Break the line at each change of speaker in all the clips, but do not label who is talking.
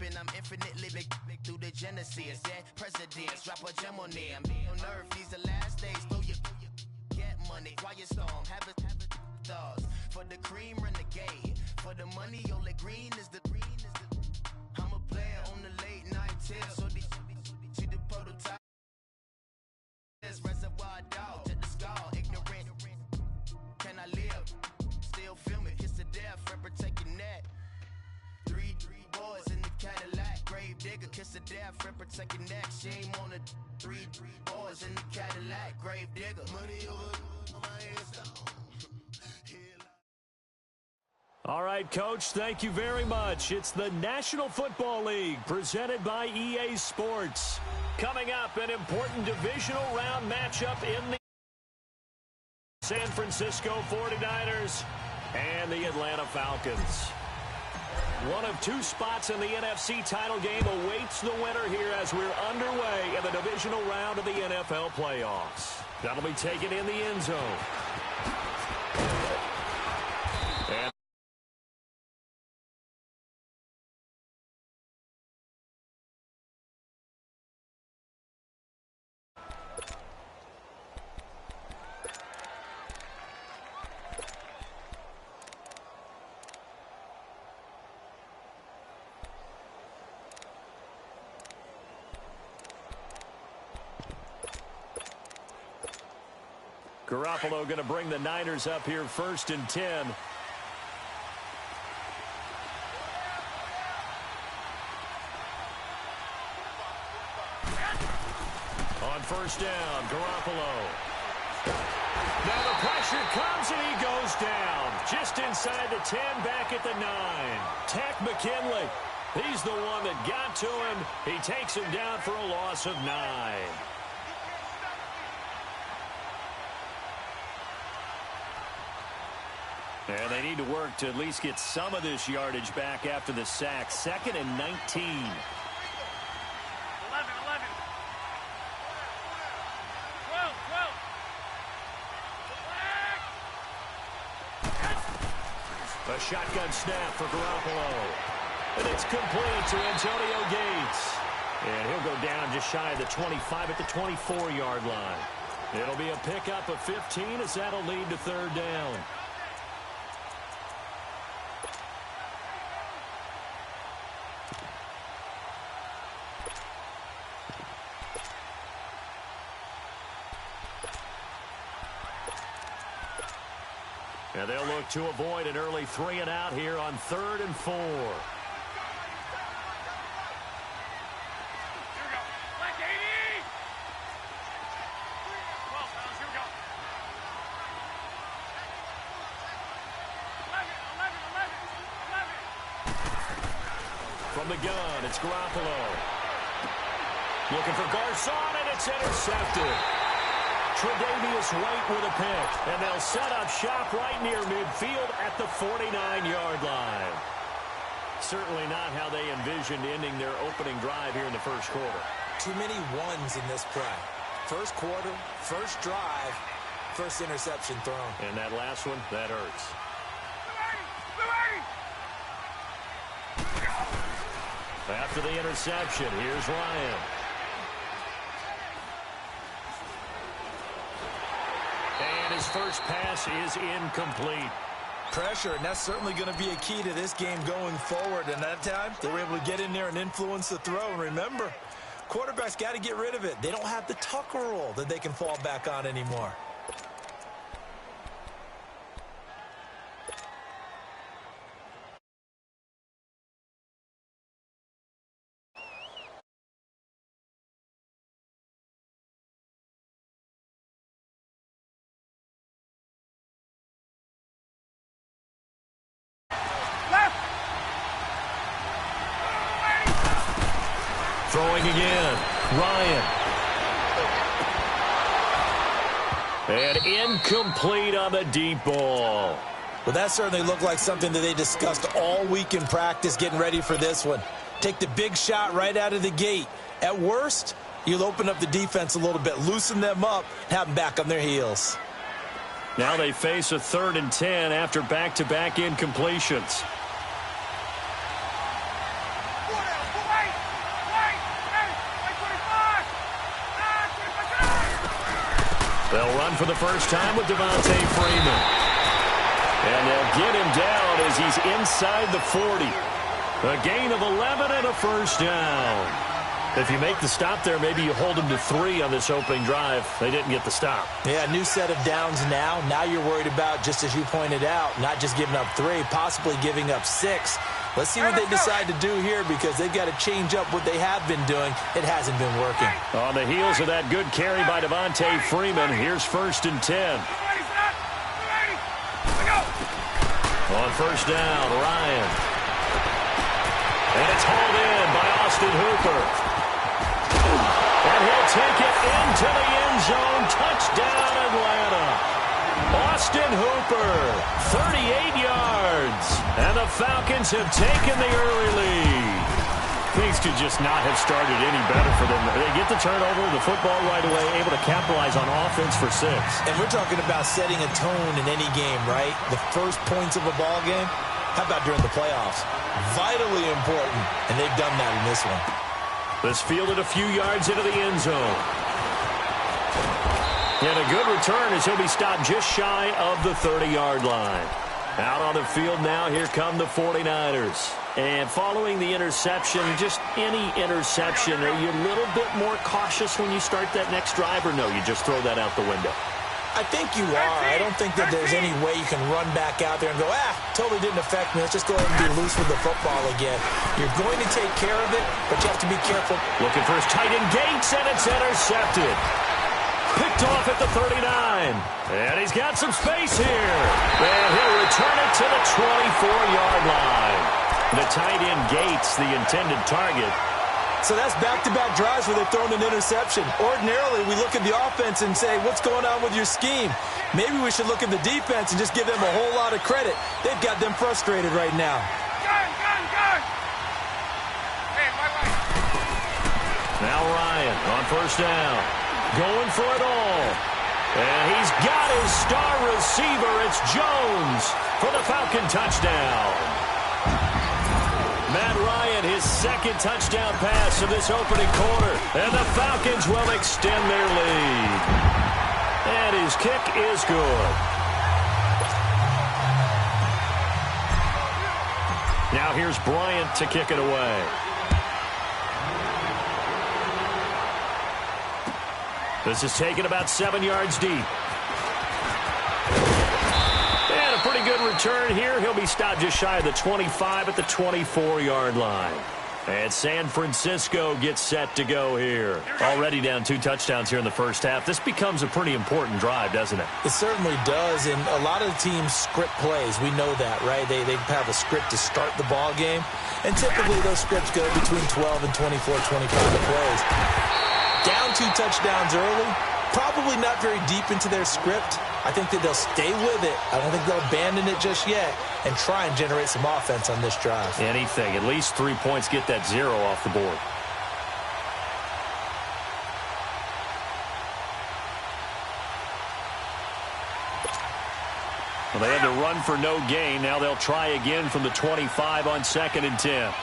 rapping, I'm infinitely big through the genesis. Yeah, presidents, drop a gem on them. On earth, these the last days. Throw your get money, quiet storm, have it thoughts. For the cream, renegade. For the money, only green is the I'm a player on the late night tip. So they see the prototype. Reservoir dog to the skull, ignorant. Can I live? Still film it, kiss the death, rapper taking that. Three boys in the Cadillac, grave digger, kiss the death, rapper taking that. Shame on the three boys in the Cadillac, grave digger. Money over my head down.
All right, Coach, thank you very much. It's the National Football League presented by EA Sports. Coming up, an important divisional round matchup in the San Francisco 49ers and the Atlanta Falcons. One of two spots in the NFC title game awaits the winner here as we're underway in the divisional round of the NFL playoffs. That'll be taken in the end zone. And Garoppolo going to bring the Niners up here 1st and 10. On 1st down, Garoppolo. Now the pressure comes and he goes down. Just inside the 10, back at the 9. Takk McKinley. He's the one that got to him. He takes him down for a loss of 9. And they need to work to at least get some of this yardage back after the sack. 2nd and 19.
11.
A shotgun snap for Garoppolo. And it's complete to Antonio Gates. And he'll go down just shy of the 25 at the 24-yard line. It'll be a pickup of 15 as that'll lead to 3rd down. And they'll look to avoid an early 3-and-out here on 3rd and 4. From the gun, it's Garoppolo. Looking for Garcon, and it's intercepted. Tre'Davious White with a pick, and they'll set up shop right near midfield at the 49-yard line. Certainly not how they envisioned ending their opening drive here in the first quarter.
Too many ones in this play. First quarter, first drive, first interception thrown.
And that last one, that hurts. After the interception, here's Ryan. And his first pass is incomplete.
Pressure, and that's certainly going to be a key to this game going forward. And that time, they were able to get in there and influence the throw. And remember, quarterbacks got to get rid of it. They don't have the Tucker rule that they can fall back on anymore.
Throwing again, Ryan. And incomplete on the deep ball.
Well, that certainly looked like something that they discussed all week in practice getting ready for this one. Take the big shot right out of the gate. At worst, you'll open up the defense a little bit, loosen them up, have them back on their heels.
Now they face a 3rd and 10 after back-to-back incompletions. They'll run for the first time with Devontae Freeman. And they'll get him down as he's inside the 40. A gain of 11 and a first down. If you make the stop there, maybe you hold them to 3 on this opening drive. They didn't get the stop.
Yeah, new set of downs now. Now you're worried about, just as you pointed out, not just giving up 3, possibly giving up 6. Let's see what they decide to do here, because they've got to change up what they have been doing. It hasn't been working.
On the heels of that good carry by Devontae Freeman, here's 1st and 10. On first down, Ryan. And it's hauled in by Austin Hooper. And he'll take it into the end zone. Touchdown, Atlanta. Austin Hooper, 38 yards. And the Falcons have taken the early lead. Things could just not have started any better for them. They get the turnover, the football right away, able to capitalize on offense for 6.
And we're talking about setting a tone in any game, right? The first points of a ball game. How about during the playoffs? Vitally important, and they've done that in this one.
This fielded a few yards into the end zone. And a good return as he'll be stopped just shy of the 30-yard line. Out on the field now, here come the 49ers. And following the interception, just any interception, are you a little bit more cautious when you start that next drive, or no, you just throw that out the window?
I think you are. I don't think that there's any way you can run back out there and go, totally didn't affect me. Let's just go ahead and be loose with the football again. You're going to take care of it, but you have to be careful.
Looking for his tight end Gates, and it's intercepted. Picked off at the 39. And he's got some space here. And he'll return it to the 24-yard line. The tight end Gates, the intended target.
So that's back-to-back drives where they've thrown an interception. Ordinarily, we look at the offense and say, what's going on with your scheme? Maybe we should look at the defense and just give them a whole lot of credit. They've got them frustrated right now.
Gun! Hey, my.
Now Ryan on first down. Going for it all. And he's got his star receiver. It's Jones for the Falcon touchdown. Matt Ryan, his 2nd touchdown pass of this opening quarter. And the Falcons will extend their lead. And his kick is good. Now here's Bryant to kick it away. This is taken about 7 yards deep. And a pretty good return here. He'll be stopped just shy of the 25 at the 24-yard line. And San Francisco gets set to go here. Already down 2 touchdowns here in the first half. This becomes a pretty important drive, doesn't it?
It certainly does, and a lot of the teams script plays. We know that, right? They have a script to start the ball game, and typically those scripts go between 12 and 24, 25 plays. Down 2 touchdowns early, probably not very deep into their script. I think that they'll stay with it. I don't think they'll abandon it just yet and try and generate some offense on this drive.
Anything. At least 3 points, get that 0 off the board. Well, they had to run for no gain. Now they'll try again from the 25 on 2nd and 10.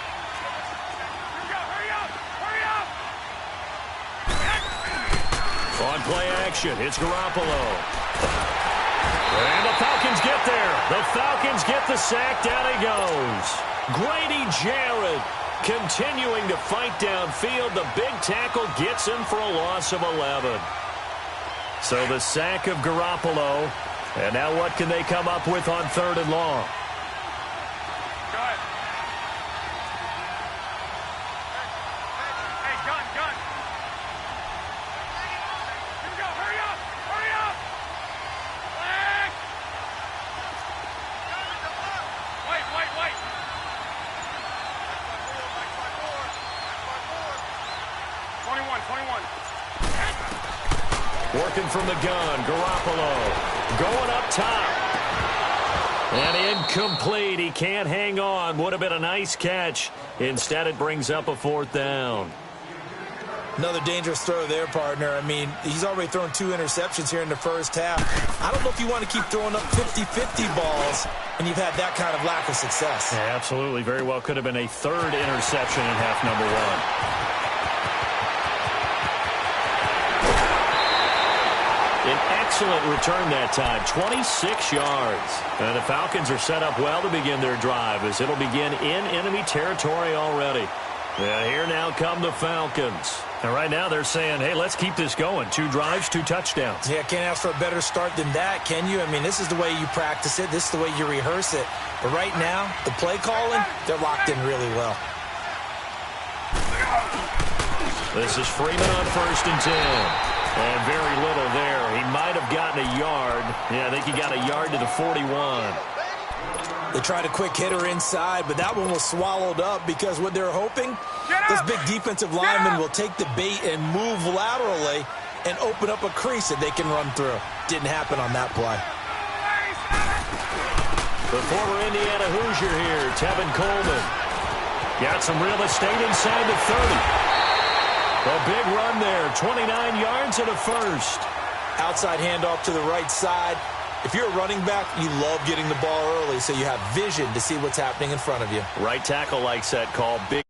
On play action, it's Garoppolo. And the Falcons get there. The Falcons get the sack. Down he goes. Grady Jarrett continuing to fight downfield. The big tackle gets him for a loss of 11. So the sack of Garoppolo. And now what can they come up with on 3rd and long? Working from the gun, Garoppolo going up top. And incomplete. He can't hang on. Would have been a nice catch. Instead, it brings up a 4th down.
Another dangerous throw there, partner. I mean, he's already thrown 2 interceptions here in the first half. I don't know if you want to keep throwing up 50-50 balls when you've had that kind of lack of success.
Yeah, absolutely. Very well could have been a 3rd interception in half number 1. An excellent return that time, 26 yards. And the Falcons are set up well to begin their drive as it'll begin in enemy territory already. And here now come the Falcons. And right now they're saying, hey, let's keep this going. 2 drives, 2 touchdowns.
Yeah, can't ask for a better start than that, can you? I mean, this is the way you practice it. This is the way you rehearse it. But right now, the play calling, they're locked in really well.
This is Freeman on 1st and 10. And very little there. He might have gotten a yard. Yeah, I think he got a yard to the 41.
They tried a quick hitter inside, but that one was swallowed up because what they're hoping, this big defensive lineman will take the bait and move laterally and open up a crease that they can run through. Didn't happen on that play.
The former Indiana Hoosier here, Tevin Coleman. Got some real estate inside the 30. A big run there, 29 yards and a first.
Outside handoff to the right side. If you're a running back, you love getting the ball early so you have vision to see what's happening in front of you.
Right tackle likes that call. Big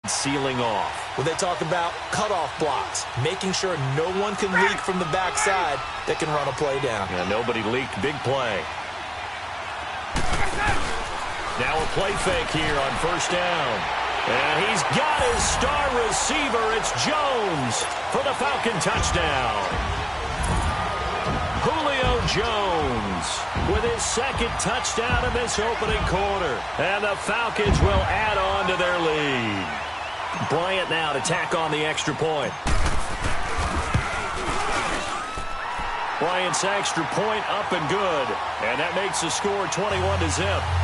sealing off.
When they talk about cutoff blocks, making sure no one can leak from the backside that can run a play down.
Yeah, nobody leaked. Big play. Now a play fake here on 1st down. And he's got his star receiver. It's Jones for the Falcon touchdown. Julio Jones with his 2nd touchdown of this opening quarter. And the Falcons will add on to their lead. Bryant now to tack on the extra point. Bryant's extra point up and good. And that makes the score 21-0.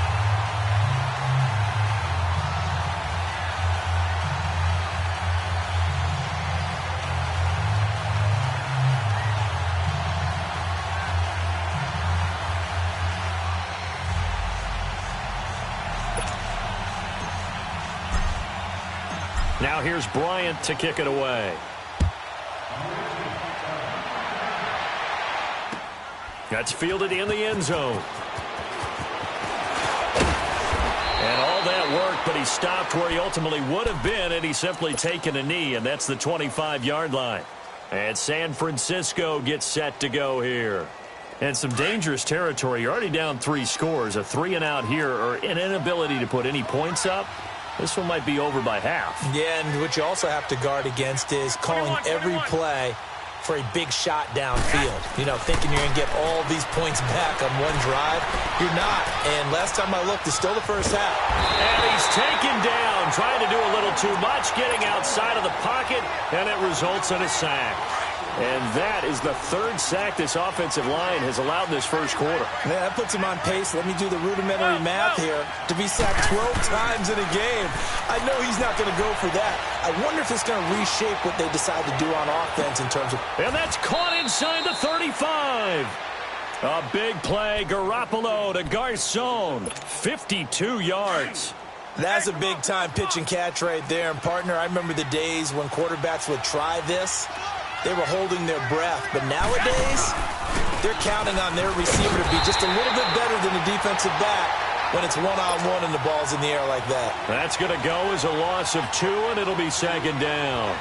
Now here's Bryant to kick it away. That's fielded in the end zone. And all that work, but he stopped where he ultimately would have been, and he's simply taken a knee, and that's the 25-yard line. And San Francisco gets set to go here. And some dangerous territory. You're already down 3 scores. A 3-and-out here, or an inability to put any points up. This one might be over by half. Yeah, and what you also have to guard against is calling every play for a big shot downfield. You know, thinking you're going to get all these points back on one drive. You're not. And last time I looked, it's still the first half. And he's taken down, trying to do a little too much, getting outside of the pocket, and it results in a sack. And that is the 3rd sack this offensive line has allowed in this first quarter.
Yeah, that puts him on pace. Let me do the rudimentary math here. To be sacked 12 times in a game. I know he's not going to go for that. I wonder if it's going to reshape what they decide to do on offense in terms of...
And that's caught inside the 35. A big play. Garoppolo to Garcon. 52 yards.
That's a big-time pitch and catch right there. And, partner, I remember the days when quarterbacks would try this. They were holding their breath. But nowadays, they're counting on their receiver to be just a little bit better than the defensive back when it's one-on-one and the ball's in the air like that.
That's going to go as a loss of 2, and it'll be 2nd down.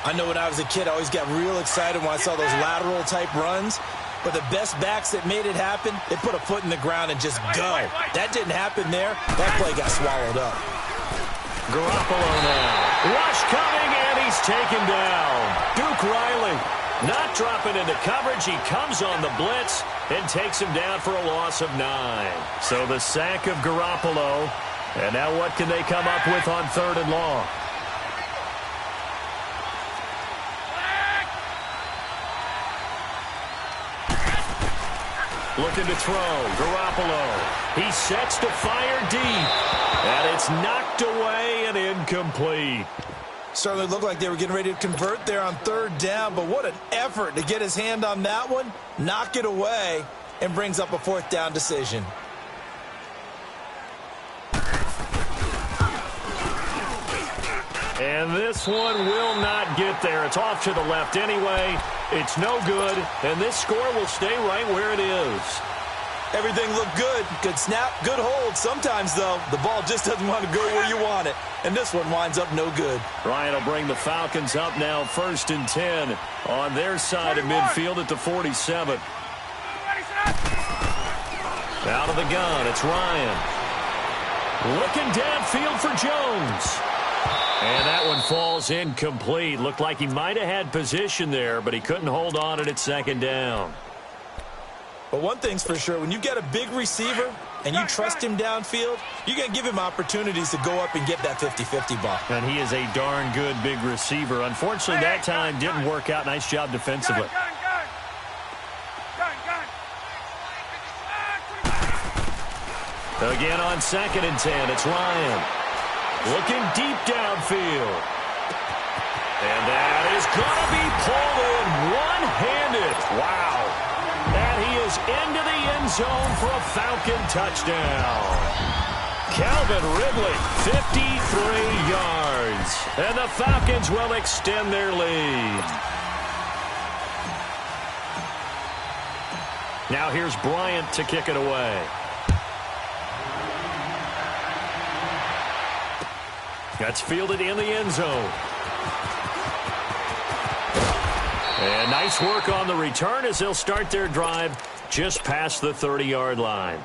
I know when I was a kid, I always got real excited when I saw those lateral-type runs. But the best backs that made it happen, they put a foot in the ground and just go. That didn't happen there. That play got swallowed up.
Garoppolo now. Rush coming, and he's taken down. Duke Riley not dropping into coverage. He comes on the blitz and takes him down for a loss of 9. So the sack of Garoppolo. And now what can they come up with on 3rd and long? Looking to throw. Garoppolo. He sets to fire deep. And it's knocked away and incomplete.
Certainly looked like they were getting ready to convert there on 3rd down, but what an effort to get his hand on that one, knock it away, and brings up a 4th down decision.
And this one will not get there. It's off to the left anyway. It's no good, and this score will stay right where it is.
Everything looked good. Good snap, good hold. Sometimes, though, the ball just doesn't want to go where you want it. And this one winds up no good.
Ryan will bring the Falcons up now 1st and 10 on their side of midfield at the 47. Out of the gun, it's Ryan. Looking downfield for Jones. And that one falls incomplete. Looked like he might have had position there, but he couldn't hold on at 2nd down.
But one thing's for sure, when you get a big receiver and you trust him downfield, you're going to give him opportunities to go up and get that 50-50 ball.
And he is a darn good big receiver. Unfortunately, that time didn't work out. Nice job defensively. Again on 2nd and 10, it's Ryan. Looking deep downfield. And that is going to be pulled in one-handed. Wow. And he is into the end zone for a Falcon touchdown. Calvin Ridley, 53 yards. And the Falcons will extend their lead. Now here's Bryant to kick it away. That's fielded in the end zone. And nice work on the return as they'll start their drive just past the 30-yard line.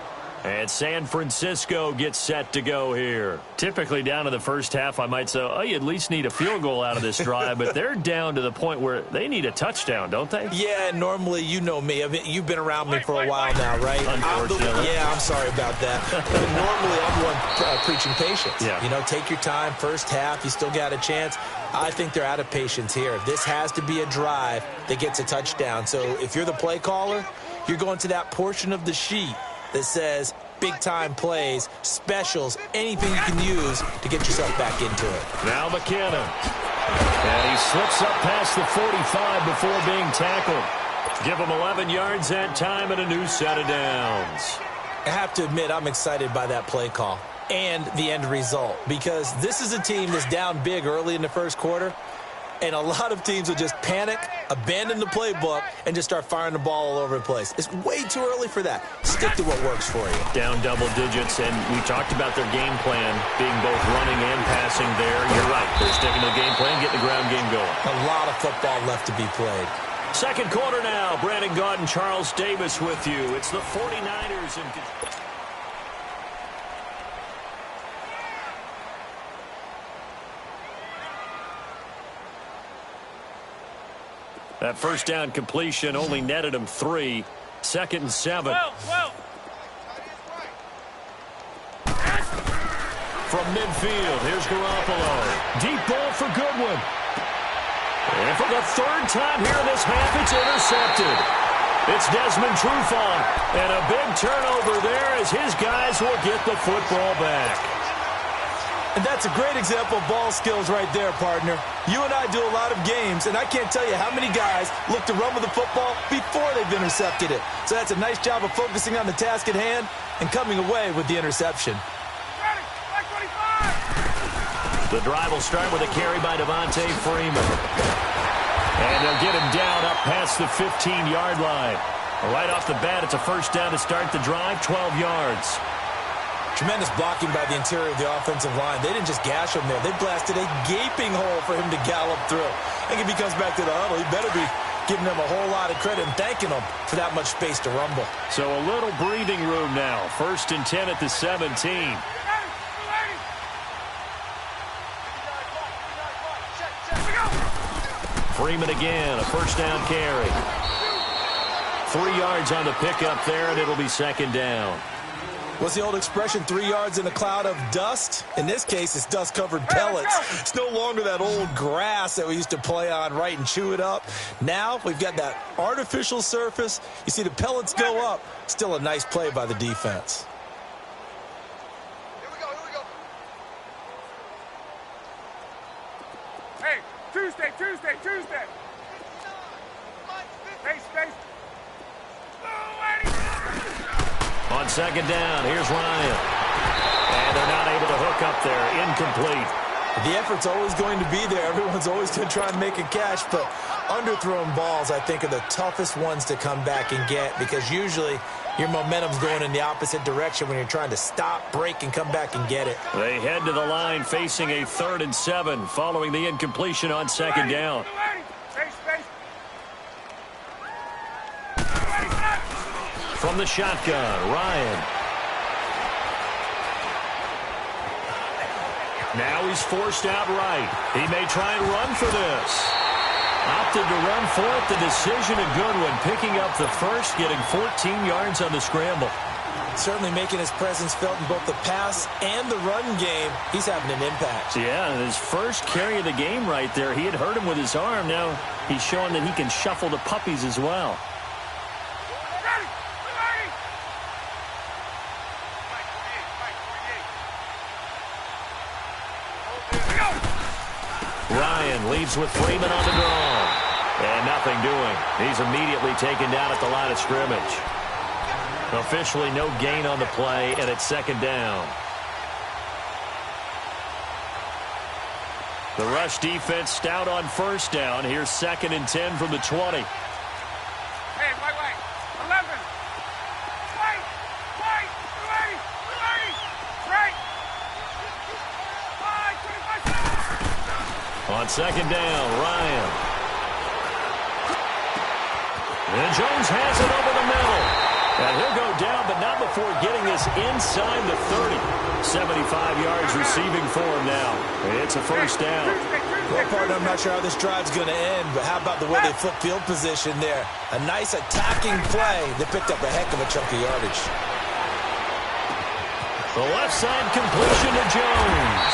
And San Francisco gets set to go here. Typically down in the first half, I might say, oh, you at least need a field goal out of this drive, but they're down to the point where they need a touchdown, don't they?
Yeah, normally, you know me. I mean, you've been around me for a while now, right?
Unfortunately.
I'm sorry about that. But normally, I'm the one preaching patience.
Yeah.
You know, take your time. First half, you still got a chance. I think they're out of patience here. This has to be a drive that gets a touchdown. So if you're the play caller, you're going to that portion of the sheet that says big-time plays, specials, anything you can use to get yourself back into it.
Now McKinnon. And he slips up past the 45 before being tackled. Give him 11 yards that time and a new set of downs.
I have to admit, I'm excited by that play call and the end result, because this is a team that's down big early in the first quarter, and a lot of teams will just panic, abandon the playbook, and just start firing the ball all over the place. It's way too early for that. Stick to what works for you.
Down double digits, and we talked about their game plan being both running and passing there. You're right. They're sticking to the game plan, getting the ground game going.
A lot of football left to be played.
Second quarter now. Brandon Gaudin, Charles Davis with you. It's the 49ers in control. That first down completion only netted him 3. 2nd and 7. From midfield, here's Garoppolo. Deep ball for Goodwin. And for the 3rd time here in this half, it's intercepted. It's Desmond Trufant. And a big turnover there as his guys will get the football back.
And that's a great example of ball skills right there, partner. You and I do a lot of games, and I can't tell you how many guys look to run with the football before they've intercepted it. So that's a nice job of focusing on the task at hand and coming away with the interception.
The drive will start with a carry by Devontae Freeman. And they'll get him down up past the 15-yard line. Right off the bat, it's a first down to start the drive, 12 yards.
Tremendous blocking by the interior of the offensive line. They didn't just gash him there. They blasted a gaping hole for him to gallop through. I think if he comes back to the huddle, he better be giving them a whole lot of credit and thanking them for that much space to rumble.
So a little breathing room now. 1st and 10 at the 17. Freeman again, a first down carry. 3 yards on the pickup there, and it'll be 2nd down.
What's the old expression, 3 yards in a cloud of dust? In this case, it's dust-covered pellets. It's no longer that old grass that we used to play on, right, and chew it up. Now we've got that artificial surface. You see the pellets go up. Still a nice play by the defense.
Here we go. Hey, Tuesday. Space.
On 2nd down, here's Ryan. And they're not able to hook up there. Incomplete.
The effort's always going to be there. Everyone's always going to try and make a catch, but underthrown balls, I think, are the toughest ones to come back and get, because usually Your momentum's going in the opposite direction when you're trying to stop, break, and come back and get it.
They head to the line facing a 3rd and 7 following the incompletion on 2nd down. From the shotgun, Ryan. Now he's forced out right. He may try and run for this. Opted to run for it. The decision a good one. Picking up the first, getting 14 yards on the scramble.
Certainly making his presence felt in both the pass and the run game. He's having an impact.
Yeah, his first carry of the game right there. He had hurt him with his arm. Now he's showing that he can shuffle the puppies as well. Ryan leads with Freeman on the draw. And nothing doing. He's immediately taken down at the line of scrimmage. Officially no gain on the play, and it's 2nd down. The rush defense stout on 1st down. Here's 2nd and 10 from the 20.
Hey, wait. 11. Wait. Right. 5, 25.
On 2nd down, Ryan. And Jones has it over the middle. And he'll go down, but not before getting this inside the 30. 75 yards receiving for him now. It's a 1st down.
Well, partner, I'm not sure how this drive's going to end, but how about the way they flip field position there? A nice attacking play. They picked up a heck of a chunk of yardage.
The left side completion to Jones.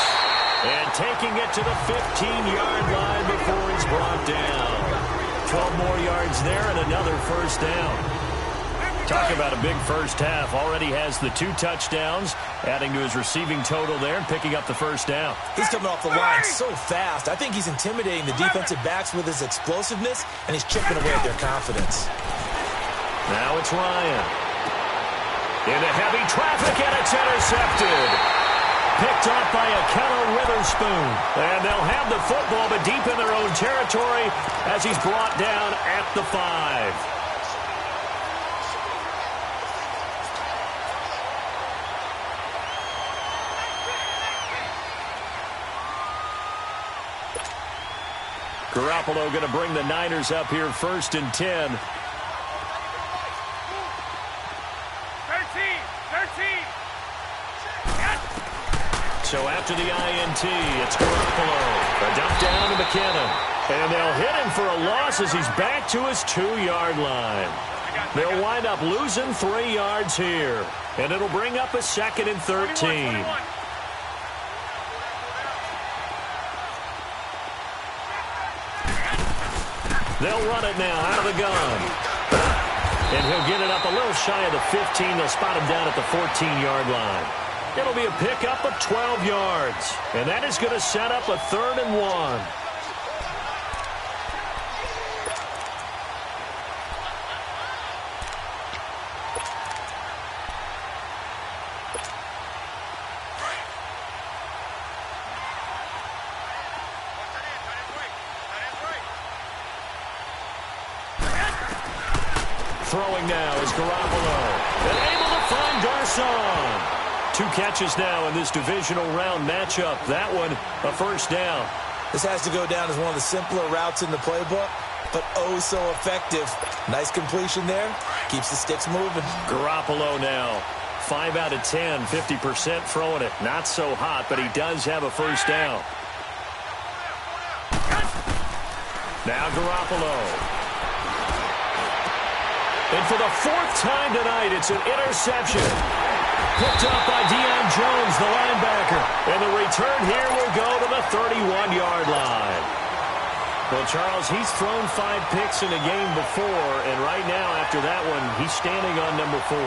And taking it to the 15-yard line before he's brought down. 12 more yards there and another 1st down. Talk about a big first half. Already has the 2 touchdowns, adding to his receiving total there and picking up the 1st down.
He's coming off the line so fast. I think he's intimidating the defensive backs with his explosiveness, and he's chipping away at their confidence.
Now it's Ryan. Into heavy traffic, and it's intercepted. Picked off by Akello Witherspoon. And they'll have the football, but deep in their own territory as he's brought down at the 5. Garoppolo going to bring the Niners up here 1st and 10.
13.
So after the INT, it's Garoppolo. A dump down to McKinnon. And they'll hit him for a loss as he's back to his 2-yard line. They'll wind up losing 3 yards here. And it'll bring up a 2nd and 13. They'll run it now out of the gun. And he'll get it up a little shy of the 15. They'll spot him down at the 14-yard line. It'll be a pickup of 12 yards. And that is going to set up a 3rd and 1. Throwing now is Garoppolo. And able to find Garcon. 2 catches now in this divisional round matchup. That one, a 1st down.
This has to go down as one of the simpler routes in the playbook, but oh so effective. Nice completion there. Keeps the sticks moving.
Garoppolo now. 5 out of 10, 50% throwing it. Not so hot, but he does have a 1st down. Now Garoppolo. And for the 4th time tonight, it's an interception. Picked up by Deion Jones, the linebacker. And the return here will go to the 31-yard line. Well, Charles, he's thrown 5 picks in a game before, and right now, after that one, he's standing on number 4.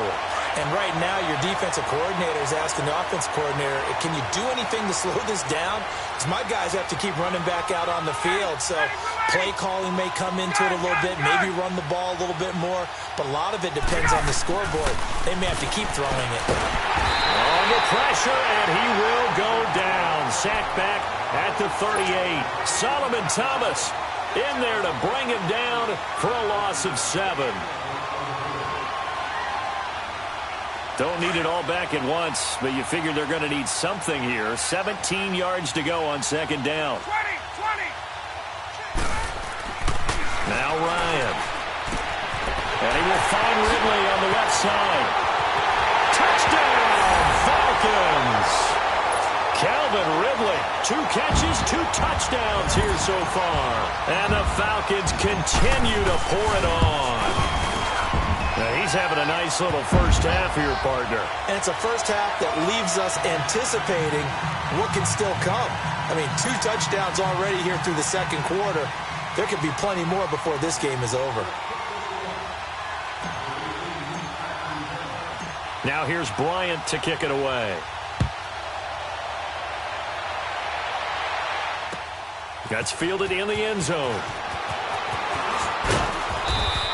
And right now, your defensive coordinator is asking the offense coordinator, can you do anything to slow this down? Because my guys have to keep running back out on the field. So play calling may come into it a little bit, maybe run the ball a little bit more. But a lot of it depends on the scoreboard. They may have to keep throwing it.
Under pressure, and he will go down. Sacked back at the 38. Solomon Thomas in there to bring him down for a loss of 7. Don't need it all back at once, but you figure they're going to need something here. 17 yards to go on second down.
20.
Now Ryan. And he will find Ridley on the left side. Touchdown, Falcons! Calvin Ridley, 2 catches, 2 touchdowns here so far. And the Falcons continue to pour it on. Now he's having a nice little first half here, partner.
And it's a first half that leaves us anticipating what can still come. I mean, 2 touchdowns already here through the second quarter. There could be plenty more before this game is over.
Now here's Bryant to kick it away. That's fielded in the end zone.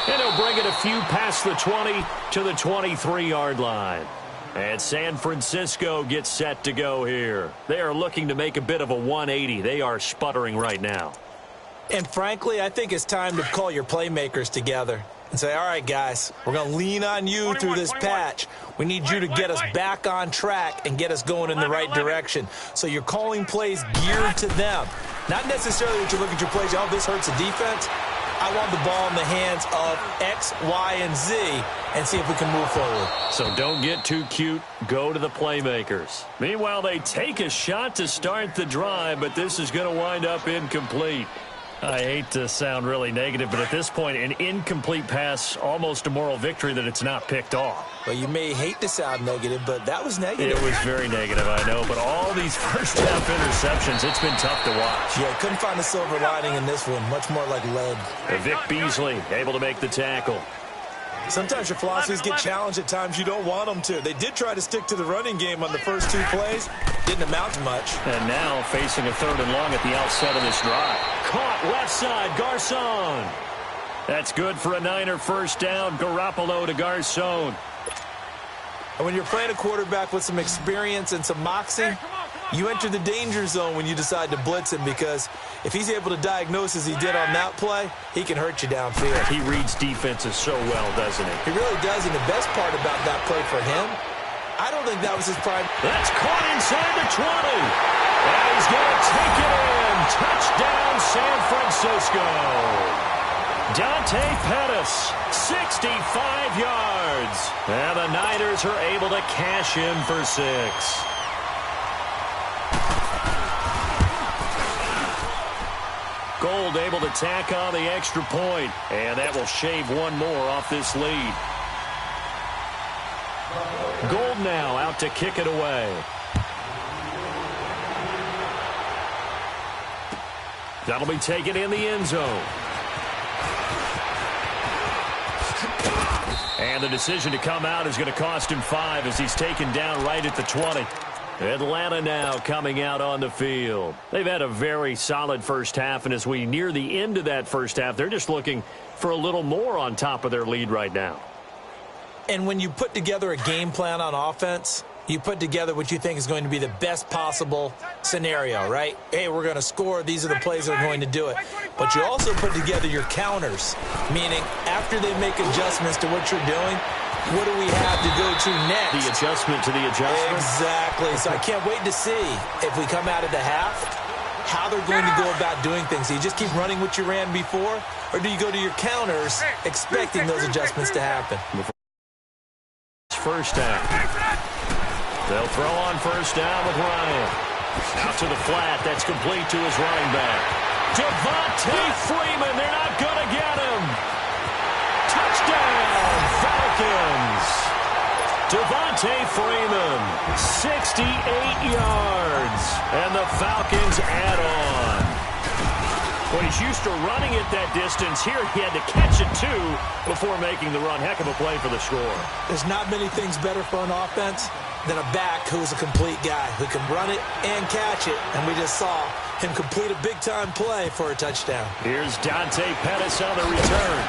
And he'll bring it a few past the 20 to the 23-yard line. And San Francisco gets set to go here. They are looking to make a bit of a 180. They are sputtering right now.
And frankly, I think it's time to call your playmakers together and say, all right, guys, we're going to lean on you through this patch. We need you to get us back on track and get us going in the right direction. So you're calling plays geared to them. Not necessarily that you look at your plays, oh, this hurts the defense. I want the ball in the hands of X, Y, and Z and see if we can move forward.
So don't get too cute. Go to the playmakers. Meanwhile, they take a shot to start the drive, but this is going to wind up incomplete. I hate to sound really negative, but at this point, an incomplete pass, almost a moral victory that it's not picked off.
Well, you may hate to sound negative, but that was negative.
It was very negative, I know, but all these first-half interceptions, it's been tough to watch.
Yeah, couldn't find a silver lining in this one, much more like lead.
Vic Beasley able to make the tackle.
Sometimes your philosophies get challenged at times you don't want them to. They did try to stick to the running game on the first 2 plays. Didn't amount to much.
And now facing a 3rd and long at the outset of this drive. Caught left side, Garcon. That's good for a Niner first down. Garoppolo to Garcon.
And when you're playing a quarterback with some experience and some moxie, you enter the danger zone when you decide to blitz him, because if he's able to diagnose as he did on that play, he can hurt you downfield.
He reads defenses so well, doesn't he?
He really does, and the best part about that play for him, I don't think that was his prime.
That's caught inside the 20. And he's going to take it in. Touchdown, San Francisco. Dante Pettis, 65 yards. And the Niners are able to cash in for 6. Gold able to tack on the extra point, and that will shave one more off this lead. Gold now out to kick it away. That'll be taken in the end zone. And the decision to come out is going to cost him 5 as he's taken down right at the 20. Atlanta now coming out on the field. They've had a very solid first half, and as we near the end of that first half, they're just looking for a little more on top of their lead right now.
And when you put together a game plan on offense, you put together what you think is going to be the best possible scenario, right? Hey, we're going to score. These are the plays that are going to do it. But you also put together your counters, meaning after they make adjustments to what you're doing, what do we have to go to next?
The adjustment to the adjustment.
Exactly. So I can't wait to see if we come out of the half, how they're going to go about doing things. Do you just keep running what you ran before, or do you go to your counters expecting those adjustments to happen?
First down. They'll throw on first down with Ryan. Out to the flat. That's complete to his running back. Devontae Freeman. They're not going to get him. Touchdown, Falcons. Devontae Freeman, 68 yards. And the Falcons add on. When he's used to running it that distance, here he had to catch it, too, before making the run. Heck of a play for the score.
There's not many things better for an offense than a back who's a complete guy who can run it and catch it. And we just saw him complete a big-time play for a touchdown.
Here's Dante Pettis on the return.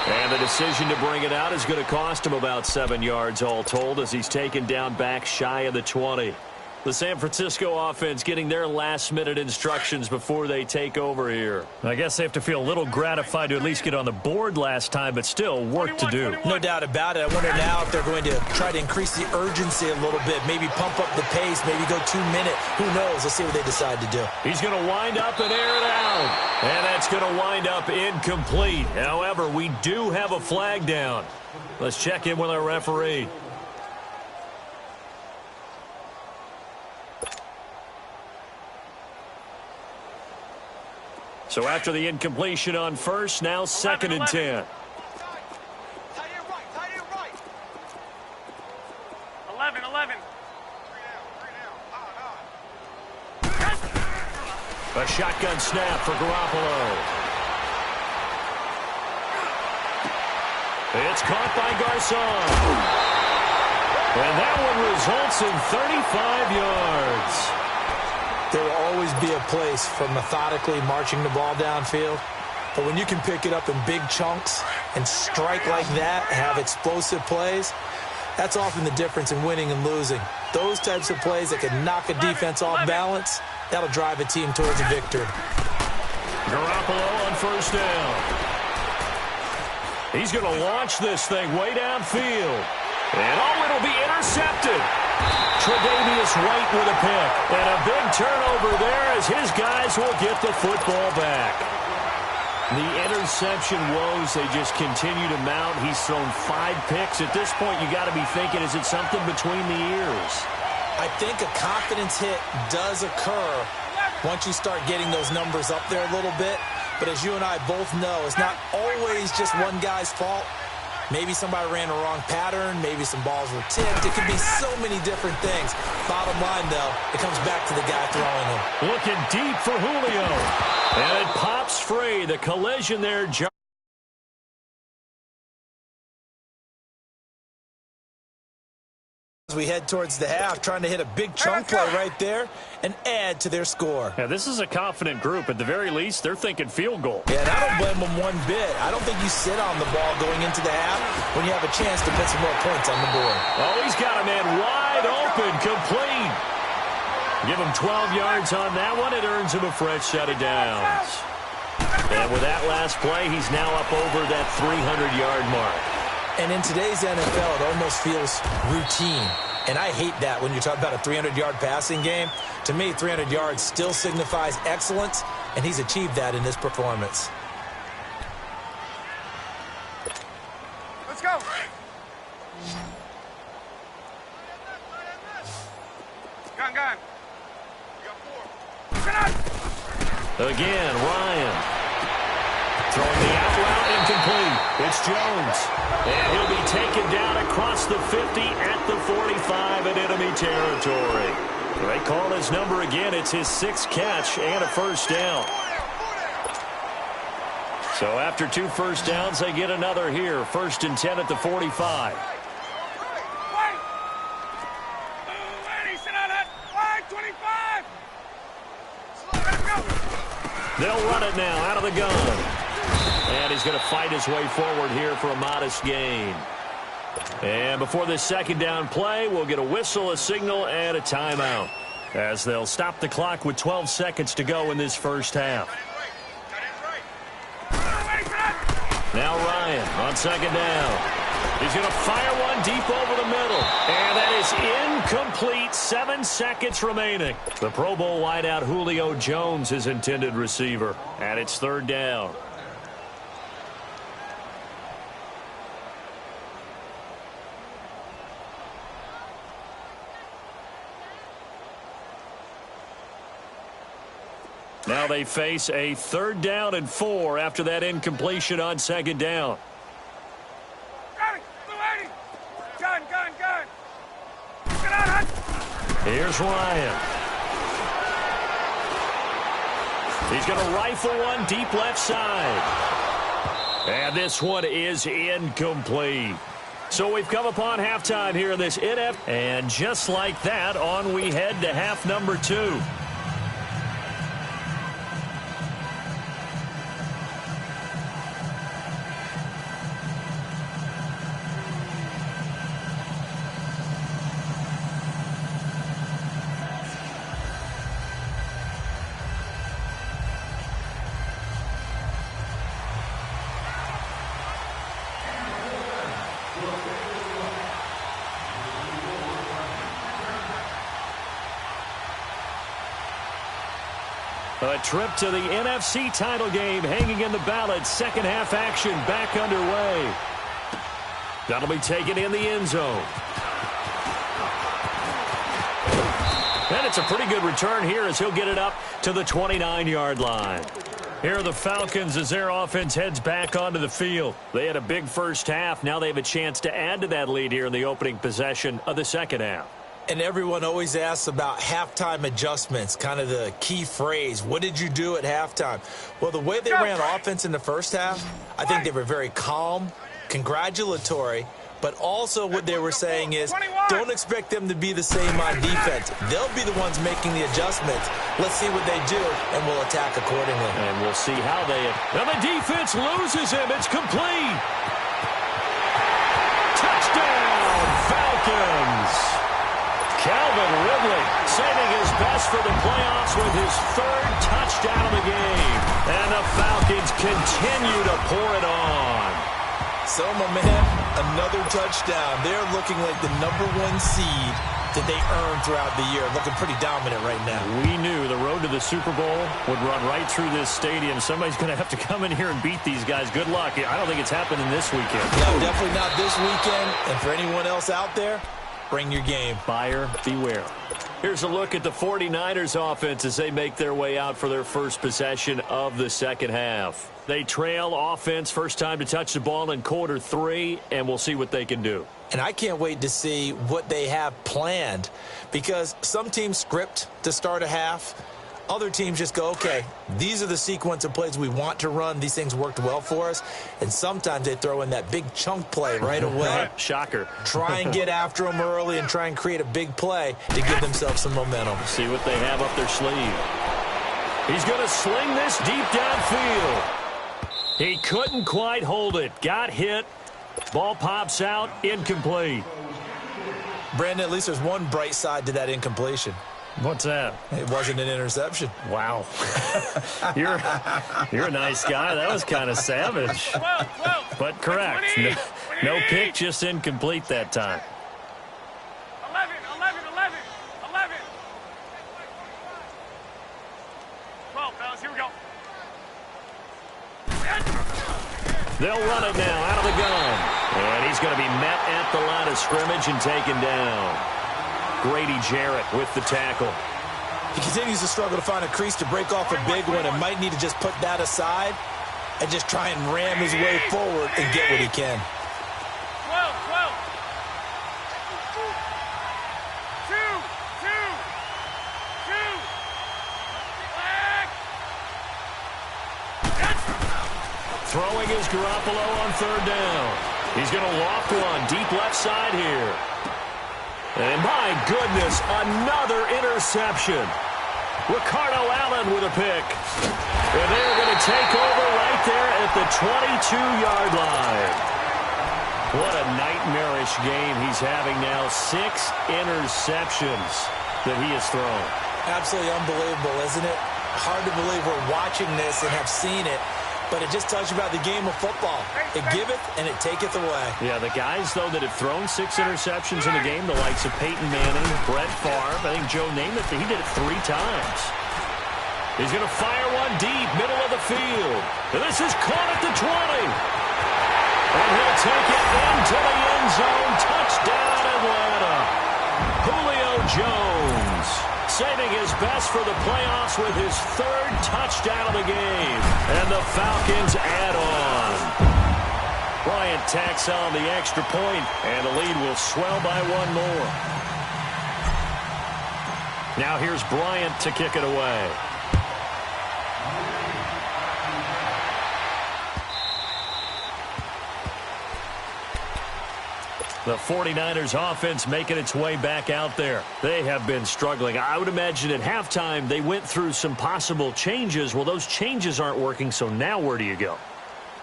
And the decision to bring it out is going to cost him about 7 yards all told as he's taken down back shy of the 20. The San Francisco offense getting their last-minute instructions before they take over here. I guess they have to feel a little gratified to at least get on the board last time, but still work to do.
No doubt about it. I wonder now if they're going to try to increase the urgency a little bit, maybe pump up the pace, maybe go 2 minute. Who knows? Let's see what they decide to do.
He's going to wind up and air it out. And that's going to wind up incomplete. However, we do have a flag down. Let's check in with our referee. So after the incompletion on first, now 2nd and 10.
Tight end right. 11.
A shotgun snap for Garoppolo. It's caught by Garcon. And that one results in 35 yards.
There will always be a place for methodically marching the ball downfield. But when you can pick it up in big chunks and strike like that, have explosive plays, that's often the difference in winning and losing. Those types of plays that can knock a defense off balance, that'll drive a team towards a victory.
Garoppolo on first down. He's going to launch this thing way downfield. And it'll be intercepted. Tre'Davious White with a pick. And a big turnover there as his guys will get the football back. The interception woes, they just continue to mount. He's thrown 5 picks. At this point, you got to be thinking, is it something between the ears?
I think a confidence hit does occur once you start getting those numbers up there a little bit. But as you and I both know, it's not always just one guy's fault. Maybe somebody ran a wrong pattern. Maybe some balls were tipped. It could be so many different things. Bottom line, though, it comes back to the guy throwing them.
Looking deep for Julio. And it pops free. The collision there.
As we head towards the half, trying to hit a big chunk play right there and add to their score.
Yeah, this is a confident group. At the very least, they're thinking field goal.
Yeah, and I don't blame them one bit. I don't think you sit on the ball going into the half when you have a chance to put some more points on the board.
Oh, he's got a man wide open, complete. Give him 12 yards on that one. It earns him a fresh set of downs. And with that last play, he's now up over that 300-yard mark.
And in today's NFL, it almost feels routine. And I hate that when you talk about a 300-yard passing game. To me, 300 yards still signifies excellence, and he's achieved that in this performance.
Let's go. Gun.
Again, Ryan. Throwing the out route, incomplete. It's Jones. And he'll be taken down across the 50 at the 45 in enemy territory. They call his number again. It's his 6th catch and a first down. So after 2 first downs, they get another here. 1st and 10 at the 45. They'll run it now out of the gun. And he's going to fight his way forward here for a modest gain. And before this 2nd down play, we'll get a whistle, a signal, and a timeout, as they'll stop the clock with 12 seconds to go in this first half. Now Ryan on 2nd down. He's going to fire one deep over the middle. And that is incomplete. 7 seconds remaining. The Pro Bowl wideout Julio Jones, his intended receiver. And it's 3rd down. Now they face a 3rd down and 4 after that incompletion on 2nd down.
Gun.
Here's Ryan. He's going to rifle one deep left side. And this one is incomplete. So we've come upon halftime here in this NFL. And just like that, on we head to half number 2. A trip to the NFC title game hanging in the balance. Second half action back underway. That'll be taken in the end zone. And it's a pretty good return here as he'll get it up to the 29-yard line. Here are the Falcons as their offense heads back onto the field. They had a big first half. Now they have a chance to add to that lead here in the opening possession of the second half.
And everyone always asks about halftime adjustments, kind of the key phrase. What did you do at halftime? Well, the way they ran offense in the first half, I think they were very calm, congratulatory, but also what they were saying is don't expect them to be the same on defense. They'll be the ones making the adjustments. Let's see what they do, and we'll attack accordingly.
And we'll see how they... And the defense loses him. It's complete. Touchdown, Falcons. Calvin Ridley saving his best for the playoffs with his third touchdown of the game. And the Falcons continue to pour it on.
So, my man, another touchdown. They're looking like the #1 seed that they earned throughout the year. Looking pretty dominant right now.
We knew the road to the Super Bowl would run right through this stadium. Somebody's going to have to come in here and beat these guys. Good luck. I don't think it's happening this weekend.
No, definitely not this weekend. And for anyone else out there, bring your game.
Buyer beware. Here's a look at the 49ers offense as they make their way out for their first possession of the second half. They trail offense first time to touch the ball in quarter 3, and we'll see what they can do.
And I can't wait to see what they have planned, because some teams script to start a half. Other teams just go, okay, these are the sequence of plays we want to run. These things worked well for us. And sometimes they throw in that big chunk play right away.
Shocker.
Try and get after them early and try and create a big play to give themselves some momentum.
See what they have up their sleeve. He's going to sling this deep downfield. He couldn't quite hold it. Got hit. Ball pops out. Incomplete.
Brandon, at least there's one bright side to that incompletion.
What's that?
It wasn't an interception.
Wow. You're a nice guy. That was kind of savage.
12.
But correct. No pick, just incomplete that time.
11. 12, fellas, here we go.
They'll run it now out of the gun. And he's going to be met at the line of scrimmage and taken down. Grady Jarrett with the tackle.
He continues to struggle to find a crease to break off a big one and might need to just put that aside and just try and ram his way forward and get what he can.
12. 2.
Throwing is Garoppolo on third down. He's going to loft one deep left side here. And my goodness, another interception. Ricardo Allen with a pick. And they're going to take over right there at the 22-yard line. What a nightmarish game he's having now. 6 interceptions that he has thrown.
Absolutely unbelievable, isn't it? Hard to believe we're watching this and have seen it. But it just tells you about the game of football. It giveth and it taketh away.
Yeah, the guys, though, that have thrown 6 interceptions in the game, the likes of Peyton Manning, Brett Favre, I think Joe Namath, he did it 3 times. He's going to fire one deep, middle of the field. And this is caught at the 20. And he'll take it into the end zone. Touchdown, Atlanta. Julio Jones saving his best for the playoffs with his 3rd touchdown of the game. And the Falcons add on. Bryant tacks on the extra point, and the lead will swell by 1 more. Now here's Bryant to kick it away. The 49ers offense making its way back out there. They have been struggling. I would imagine at halftime they went through some possible changes. Well, those changes aren't working, so now where do you go?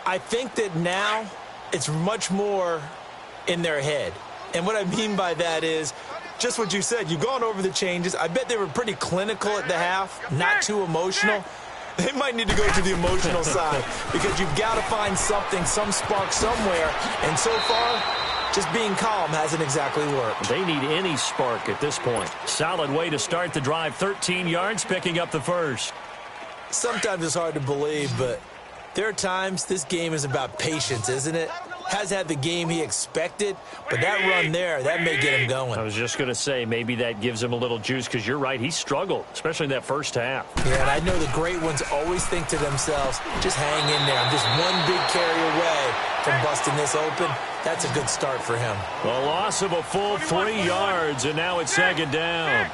I think that now it's much more in their head. And what I mean by that is just what you said. You've gone over the changes. I bet they were pretty clinical at the half, not too emotional. They might need to go to the emotional side because you've got to find something, some spark somewhere. And so far, just being calm hasn't exactly worked.
They need any spark at this point. Solid way to start the drive. 13 yards, picking up the first.
Sometimes it's hard to believe, but there are times this game is about patience, isn't it? Has had the game he expected, but that run there, that may get him going.
I was just going to say, maybe that gives him a little juice, because you're right, he struggled, especially in that first half.
Yeah, and I know the great ones always think to themselves, just hang in there. I'm just one big carry away from busting this open. That's a good start for him.
A loss of a full 3 yards, and now it's second down.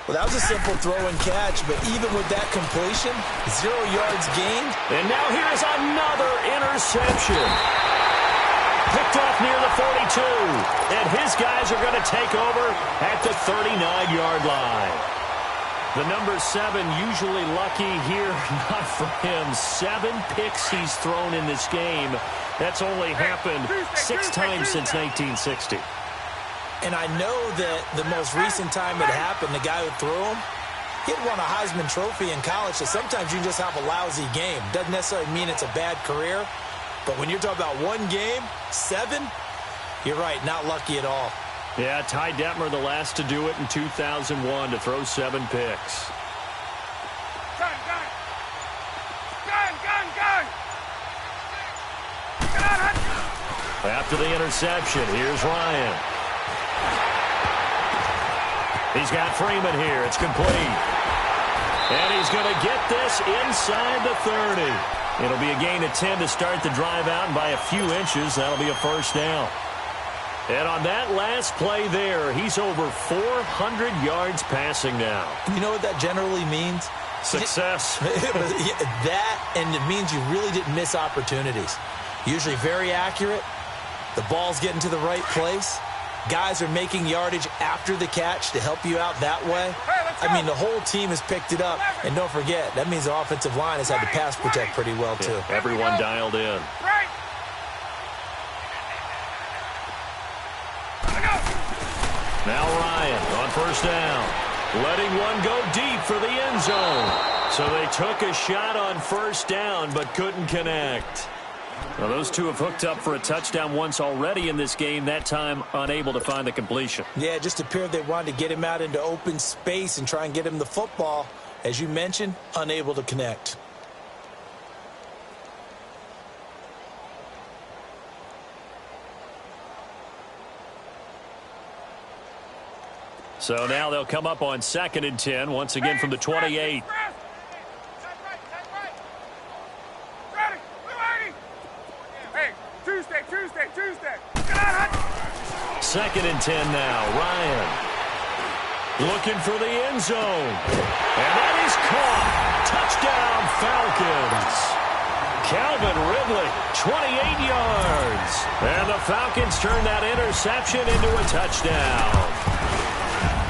Well, that was a simple throw and catch, but even with that completion, 0 yards gained.
And now here's another interception. Picked off near the 42, and his guys are going to take over at the 39-yard line. The number 7 usually lucky here, not for him. 7 picks he's thrown in this game. That's only happened 6 times since 1960.
And I know that the most recent time it happened, the guy who threw him, he had won a Heisman Trophy in college, so sometimes you just have a lousy game. Doesn't necessarily mean it's a bad career. But when you're talking about one game, 7, you're right, not lucky at all.
Yeah, Ty Detmer, the last to do it in 2001, to throw 7 picks.
Gun! Gun!
After the interception, here's Ryan. He's got Freeman here. It's complete. And he's going to get this inside the 30. It'll be a gain of 10 to start the drive out, and by a few inches, that'll be a first down. And on that last play there, he's over 400 yards passing now.
You know what that generally means?
Success.
That, and it means you really didn't miss opportunities. Usually very accurate. The ball's getting to the right place. Guys are making yardage after the catch to help you out that way. I mean, the whole team has picked it up. And don't forget, that means the offensive line has had to pass protect pretty well, too.
Yeah, everyone dialed in. Now Ryan on first down. Letting one go deep for the end zone. So they took a shot on first down but couldn't connect. Well, those two have hooked up for a touchdown once already in this game, that time unable to find the completion.
Yeah, it just appeared they wanted to get him out into open space and try and get him the football. As you mentioned, unable to connect.
So now they'll come up on 2nd and 10, once again from the 28.
Tuesday.
2nd and 10 now. Ryan looking for the end zone. And that is caught. Touchdown, Falcons. Calvin Ridley, 28 yards. And the Falcons turn that interception into a touchdown.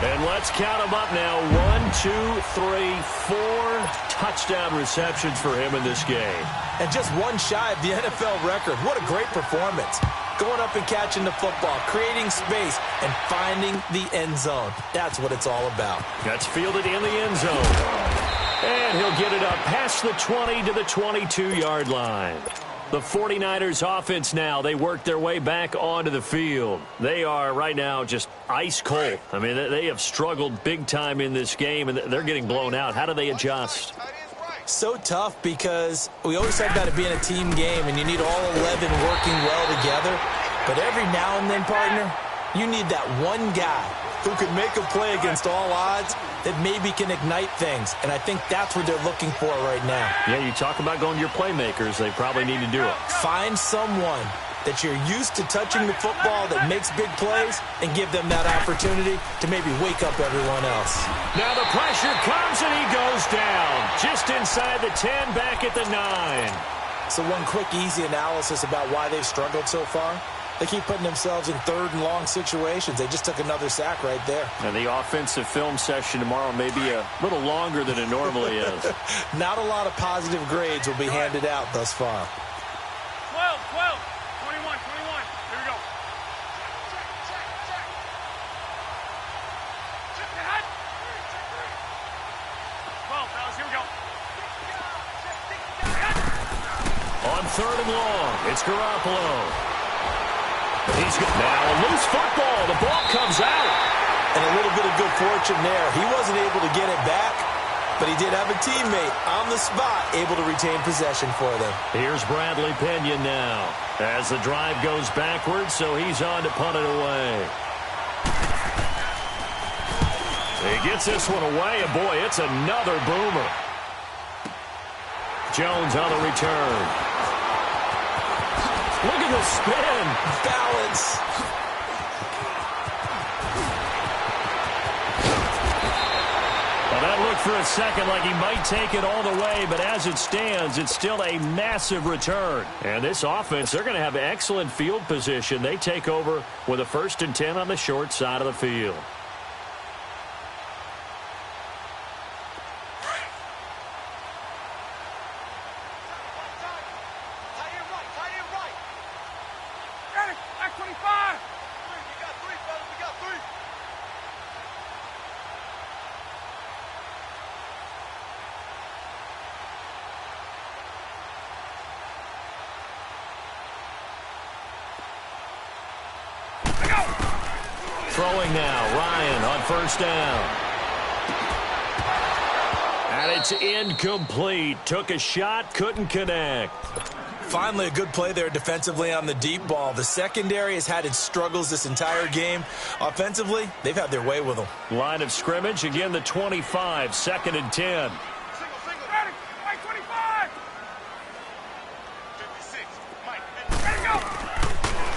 And let's count them up now. 1, 2, 3, 4 touchdown receptions for him in this game.
And just one shy of the NFL record. What a great performance. Going up and catching the football, creating space, and finding the end zone. That's what it's all about.
That's fielded in the end zone. And he'll get it up past the 20 to the 22-yard line. The 49ers offense now, they work their way back onto the field. They are right now just ice cold. I mean, they have struggled big time in this game, and they're getting blown out. How do they adjust?
So tough because we always talk about it being a team game, and you need all 11 working well together. But every now and then, partner, you need that one guy who can make a play against all odds that maybe can ignite things. And I think that's what they're looking for right now.
Yeah, you talk about going to your playmakers. They probably need to do it.
Find someone that you're used to touching the football that makes big plays and give them that opportunity to maybe wake up everyone else.
Now the pressure comes and he goes down. Just inside the 10, back at the 9.
So one quick, easy analysis about why they've struggled so far. They keep putting themselves in 3rd and long situations. They just took another sack right there.
And the offensive film session tomorrow may be a little longer than it normally is.
Not a lot of positive grades will be handed out thus far.
12, 21. Here we go. Check. 12, fellas, here we go.
On 3rd and long, it's Garoppolo. He's got now a loose football. The ball comes out.
And a little bit of good fortune there. He wasn't able to get it back, but he did have a teammate on the spot able to retain possession for them.
Here's Bradley Pinion now as the drive goes backwards, so he's on to punt it away. He gets this one away, and boy, it's another boomer. Jones on the return. Look at the spin.
Balance.
Well, that looked for a second like he might take it all the way, but as it stands, it's still a massive return. And this offense, they're going to have excellent field position. They take over with a 1st and 10 on the short side of the field. Throwing now, Ryan on 1st down. And it's incomplete. Took a shot, couldn't connect.
Finally, a good play there defensively on the deep ball. The secondary has had its struggles this entire game. Offensively, they've had their way with them.
Line of scrimmage, again the 25, 2nd and 10.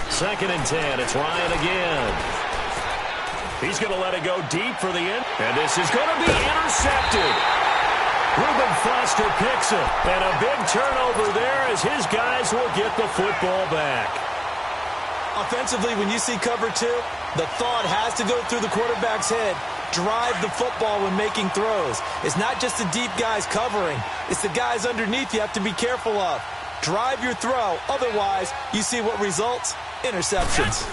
Second and 10, it's Ryan again. He's going to let it go deep for the end. And this is going to be intercepted. Reuben Foster picks it. And a big turnover there as his guys will get the football back.
Offensively, when you see cover 2, the thought has to go through the quarterback's head. Drive the football when making throws. It's not just the deep guys covering. It's the guys underneath you have to be careful of. Drive your throw. Otherwise, you see what results? Interceptions.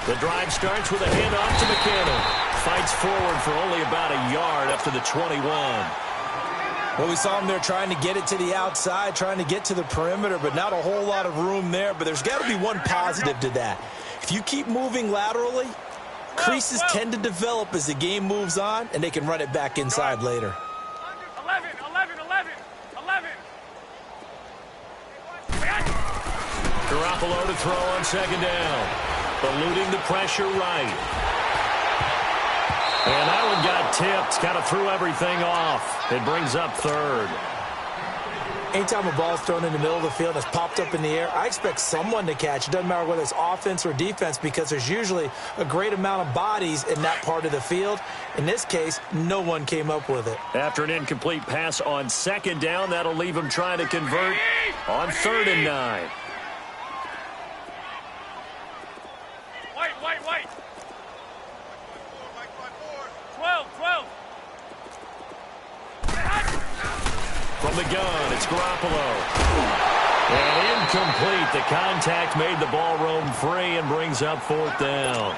The drive starts with a handoff to McKinnon. Fights forward for only about a yard up to the 21.
Well, we saw him there trying to get it to the outside, trying to get to the perimeter, but not a whole lot of room there. But there's got to be one positive to that. If you keep moving laterally, creases tend to develop as the game moves on, and they can run it back inside later.
11.
Garoppolo to throw on 2nd down. Eluding the pressure right. And that one got tipped. Kind of threw everything off. It brings up 3rd.
Anytime a ball's thrown in the middle of the field that's popped up in the air, I expect someone to catch. It doesn't matter whether it's offense or defense because there's usually a great amount of bodies in that part of the field. In this case, no one came up with it.
After an incomplete pass on 2nd down, that'll leave him trying to convert on 3rd and 9.
Wait. 12.
From the gun, it's Garoppolo. And incomplete. The contact made the ball roam free and brings up 4th down.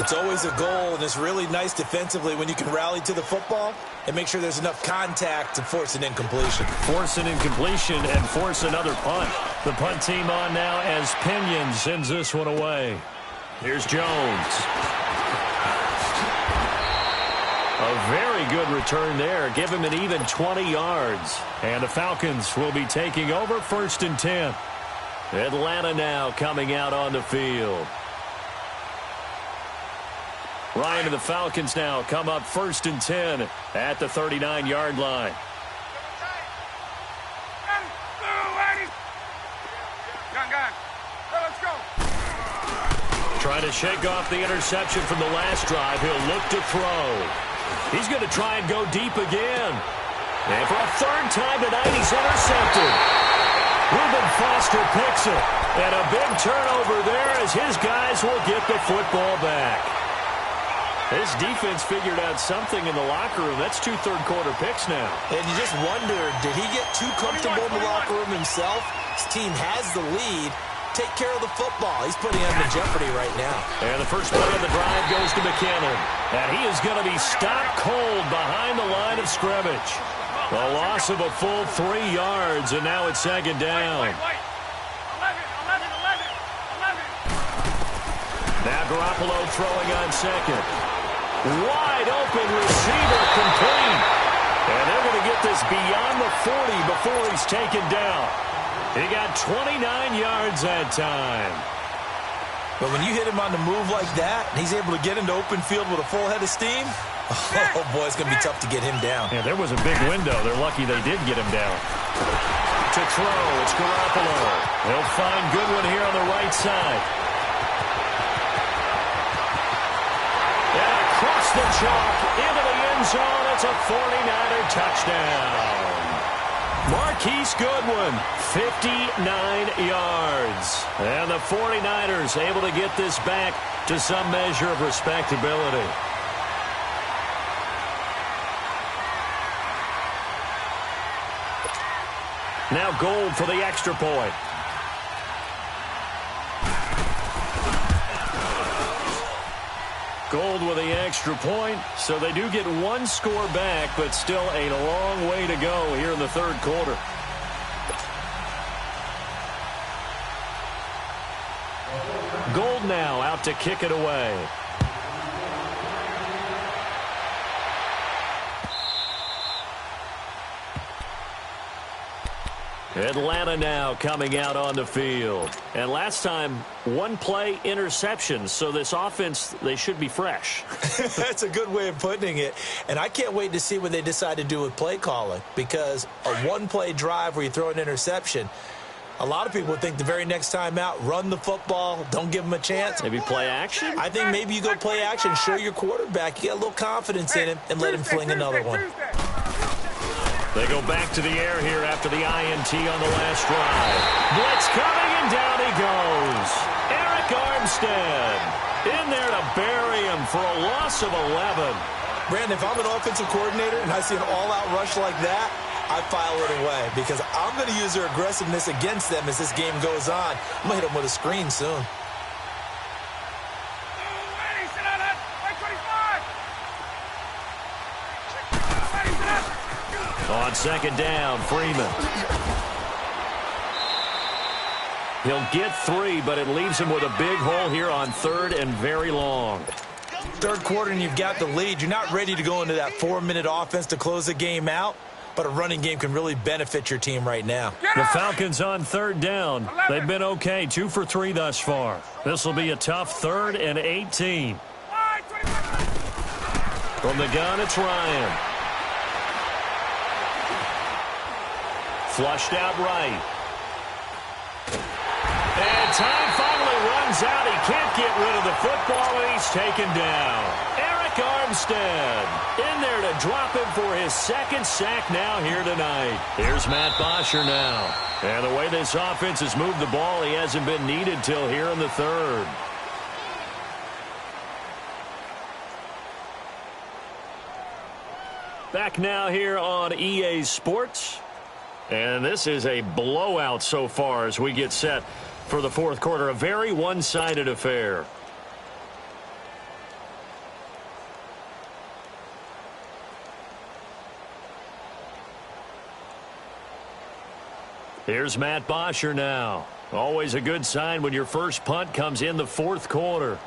It's always a goal, and it's really nice defensively when you can rally to the football and make sure there's enough contact to force an incompletion.
Force an incompletion and force another punt. The punt team on now as Pinion sends this one away. Here's Jones. A very good return there. Give him an even 20 yards. And the Falcons will be taking over 1st and 10. Atlanta now coming out on the field. Ryan and the Falcons now come up 1st and 10 at the 39-yard line.
Let's go.
Trying to shake off the interception from the last drive. He'll look to throw. He's going to try and go deep again. And for a 3rd time tonight, he's intercepted. Reuben Foster picks it. And a big turnover there as his guys will get the football back. This defense figured out something in the locker room. That's 2 third-quarter picks now.
And you just wonder, did he get too comfortable in the locker room himself? His team has the lead. Take care of the football. He's putting him in jeopardy right now.
And the first play of the drive goes to McKinnon. And he is going to be stopped cold behind the line of scrimmage. A loss of a full 3 yards, and now it's 2nd down.
11.
Now Garoppolo throwing on 2nd. Wide open receiver complete. beyond the 40 before he's taken down. He got 29 yards that time.
But when you hit him on the move like that, and he's able to get into open field with a full head of steam, oh, boy, it's going to be tough to get him down.
Yeah, there was a big window. They're lucky they did get him down. To throw, it's Garoppolo. He'll find Goodwin here on the right side. And across the chalk, into the end zone, it's a 49er touchdown. Marquise Goodwin, 59 yards. And the 49ers able to get this back to some measure of respectability. Now Gold for the extra point. Gold with the extra point, so they do get one score back, but still a long way to go here in the third quarter. Gold now out to kick it away. Atlanta now coming out on the field. And last time, one play interception. So this offense, they should be fresh.
That's a good way of putting it. And I can't wait to see what they decide to do with play calling. Because a one-play drive where you throw an interception, a lot of people would think the very next time out, run the football, don't give them a chance.
Maybe play action?
I think maybe you go play action, show your quarterback, you get a little confidence in him, and let him fling another one.
They go back to the air here after the INT on the last drive. Blitz coming, and down he goes. Eric Armstead in there to bury him for a loss of 11.
Brandon, if I'm an offensive coordinator and I see an all-out rush like that, I file it away because I'm going to use their aggressiveness against them as this game goes on. I'm going to hit them with a screen soon.
On second down, Freeman. He'll get 3, but it leaves him with a big hole here on third and very long.
Third quarter and you've got the lead. You're not ready to go into that 4-minute offense to close the game out, but a running game can really benefit your team right now.
The Falcons on third down. They've been okay, 2 for 3 thus far. This will be a tough 3rd and 18. From the gun, it's Ryan. Flushed out right. And time finally runs out. He can't get rid of the football, and he's taken down. Eric Armstead in there to drop him for his 2nd sack now here tonight. Here's Matt Bosher now. And the way this offense has moved the ball, he hasn't been needed till here in the 3rd. Back now here on EA Sports. And this is a blowout so far as we get set for the 4th quarter. A very one-sided affair. Here's Matt Bosher now. Always a good sign when your first punt comes in the 4th quarter.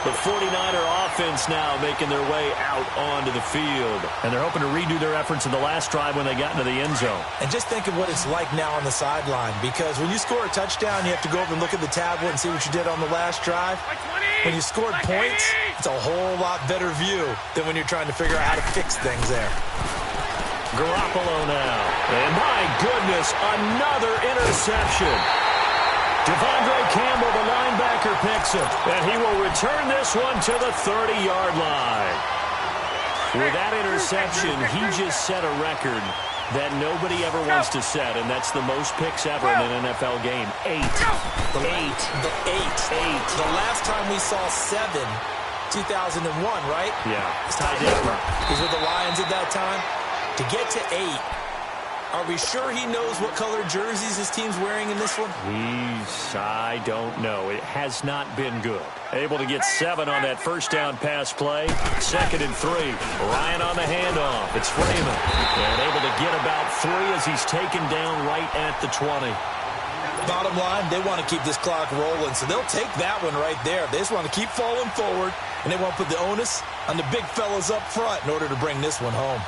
The 49er offense now making their way out onto the field. And they're hoping to redo their efforts in the last drive when they got into the end zone.
And just think of what it's like now on the sideline, because when you score a touchdown, you have to go over and look at the tablet and see what you did on the last drive. When you scored points, it's a whole lot better view than when you're trying to figure out how to fix things there.
Garoppolo now. And my goodness, another interception. Devondre Campbell, the linebacker, picks it. And he will return this one to the 30-yard line. With that interception, he just set a record that nobody ever wants to set, and that's the most picks ever in an NFL game. 8.
The last time we saw 7, 2001, right?
Yeah.
Ty Detmer. He was with the Lions at that time. To get to 8, are we sure he knows what color jerseys his team's wearing in this one?
I don't know. It has not been good. Able to get 7 on that first down pass play. 2nd and 3. Ryan on the handoff. It's Freeman. And able to get about 3 as he's taken down right at the 20.
Bottom line, they want to keep this clock rolling, so they'll take that one right there. They just want to keep falling forward, and they want to put the onus on the big fellas up front in order to bring this one home.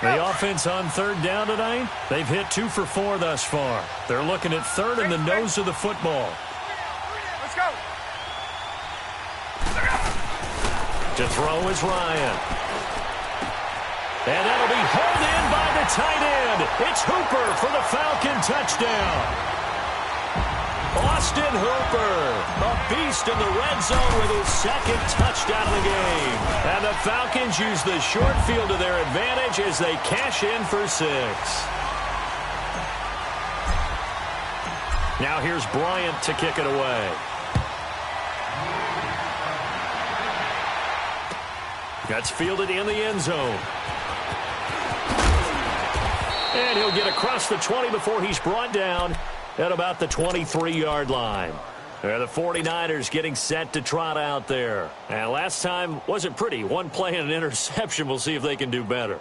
The offense on third down tonight, they've hit 2 for 4 thus far. They're looking at third in the nose of the football.
Let's go.
To throw is Ryan. And that'll be hauled in by the tight end. It's Hooper for the Falcon touchdown. Austin Hooper, a beast in the red zone with his second touchdown of the game. And the Falcons use the short field to their advantage as they cash in for 6. Now here's Bryant to kick it away. That's fielded in the end zone. And he'll get across the 20 before he's brought down at about the 23-yard line. The 49ers getting set to trot out there. And last time wasn't pretty. One play and an interception. We'll see if they can do better.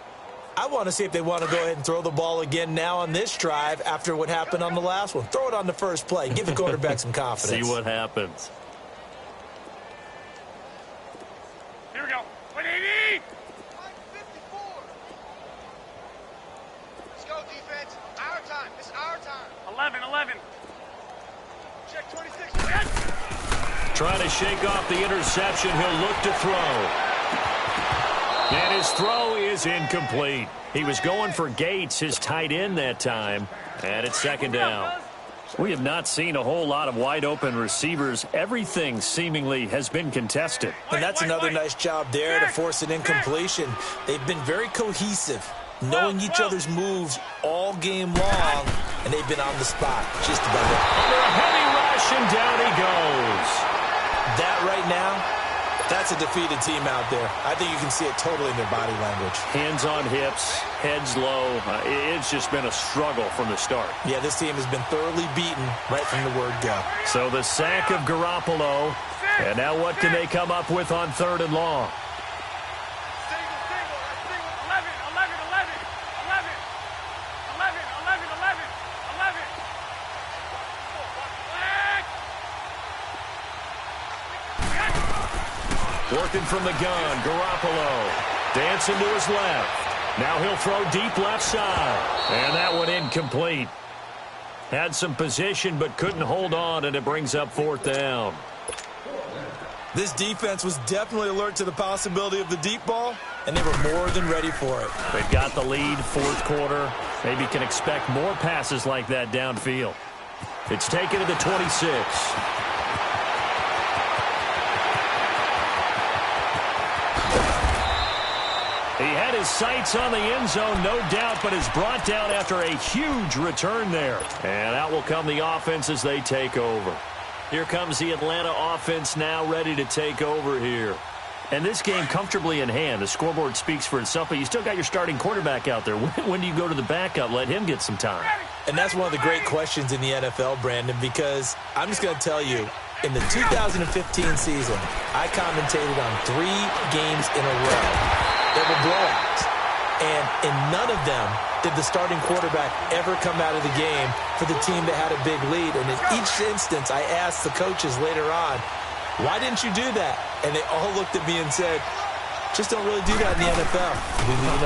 I want to see if they want to go ahead and throw the ball again now on this drive after what happened on the last one. Throw it on the first play. Give the quarterback some confidence.
See what happens.
Here we go. 180. 11.
Check 26.
Trying to shake off the interception. He'll look to throw. And his throw is incomplete. He was going for Gates, his tight end that time. And it's second down. We have not seen a whole lot of wide-open receivers. Everything seemingly has been contested.
And that's another nice job there to force an incompletion. They've been very cohesive, knowing each other's moves all game long, and they've been on the spot just about it.
Under a heavy rush, and down he goes.
That right now, that's a defeated team out there. I think you can see it totally in their body language.
Hands on hips, heads low. It's just been a struggle from the start.
Yeah, this team has been thoroughly beaten right from the word go.
So the sack of Garoppolo. And now what can they come up with on third and long? Working from the gun, Garoppolo. Dancing to his left. Now he'll throw deep left side. And that one incomplete. Had some position but couldn't hold on, and it brings up fourth down.
This defense was definitely alert to the possibility of the deep ball, and they were more than ready for it.
They've got the lead, fourth quarter. Maybe can expect more passes like that downfield. It's taken to the 26. He had his sights on the end zone, no doubt, but is brought down after a huge return there. And out will come the offense as they take over. Here comes the Atlanta offense now ready to take over here. And this game comfortably in hand. The scoreboard speaks for itself, but you still got your starting quarterback out there. When do you go to the backup? Let him get some time.
And that's one of the great questions in the NFL, Brandon, because I'm just going to tell you, in the 2015 season, I commentated on 3 games in a row that were blowouts. And in none of them did the starting quarterback ever come out of the game for the team that had a big lead. And in each instance, I asked the coaches later on, why didn't you do that? And they all looked at me and said, just don't really do that in the NFL.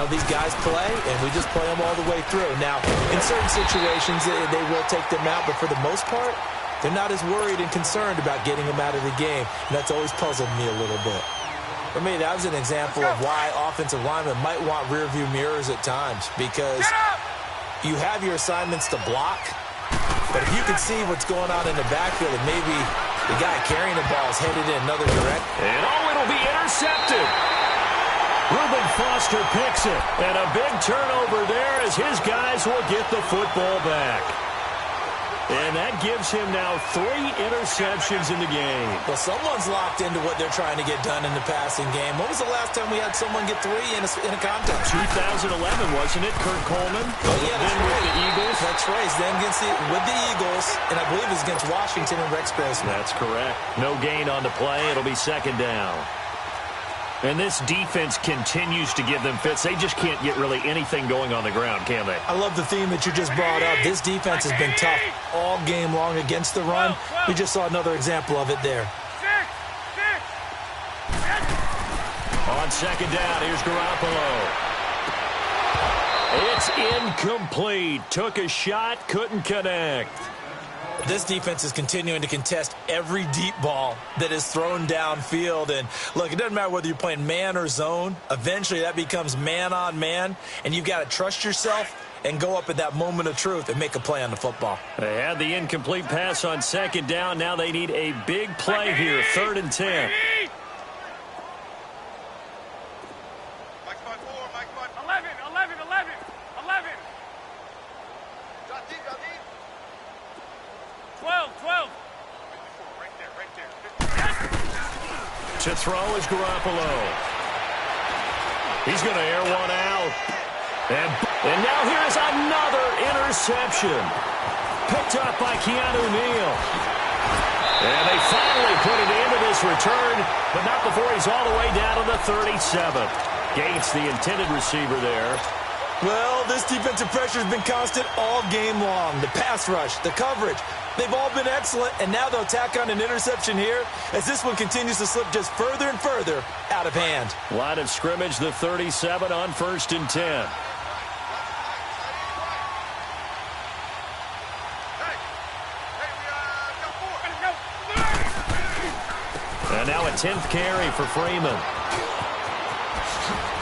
These guys play, and we just play them all the way through. Now, in certain situations, they will take them out, but for the most part, they're not as worried and concerned about getting them out of the game. And that's always puzzled me a little bit. For me, that was an example of why offensive linemen might want rearview mirrors at times, because you have your assignments to block, but if you can see what's going on in the backfield and maybe the guy carrying the ball is headed in another direction.
And it'll be intercepted. Reuben Foster picks it, and a big turnover there as his guys will get the football back. And that gives him now 3 interceptions in the game.
Well, someone's locked into what they're trying to get done in the passing game. When was the last time we had someone get 3 in a contest?
2011, wasn't it? Kurt Coleman?
Oh, yeah, that's right.
With the Eagles.
That's right. Then with the Eagles, and I believe it's against Washington and Rex Grossman.
That's correct. No gain on the play. It'll be second down. And this defense continues to give them fits. They just can't get really anything going on the ground, can they?
I love the theme that you just brought up. This defense has been tough all game long against the run. We just saw another example of it there.
On second down, here's Garoppolo. It's incomplete. Took a shot, couldn't connect.
This defense is continuing to contest every deep ball that is thrown downfield. And, look, it doesn't matter whether you're playing man or zone. Eventually, that becomes man on man, and you've got to trust yourself and go up at that moment of truth and make a play on the football.
They had the incomplete pass on second down. Now they need a big play here, 3rd and 10.
Mike 5-4, Mike 5.
11.
Got deep.
12.
Right there.
To throw is Garoppolo. He's going to air one out. And now here's another interception. Picked up by Keanu Neal. And they finally put it into this return, but not before he's all the way down to the 37th. Gates, the intended receiver there.
Well, this defensive pressure has been constant all game long. The pass rush, the coverage, they've all been excellent, and now they'll tack on an interception here as this one continues to slip just further and further out of hand.
Line of scrimmage, the 37 on 1st and 10. And now a 10th carry for Freeman.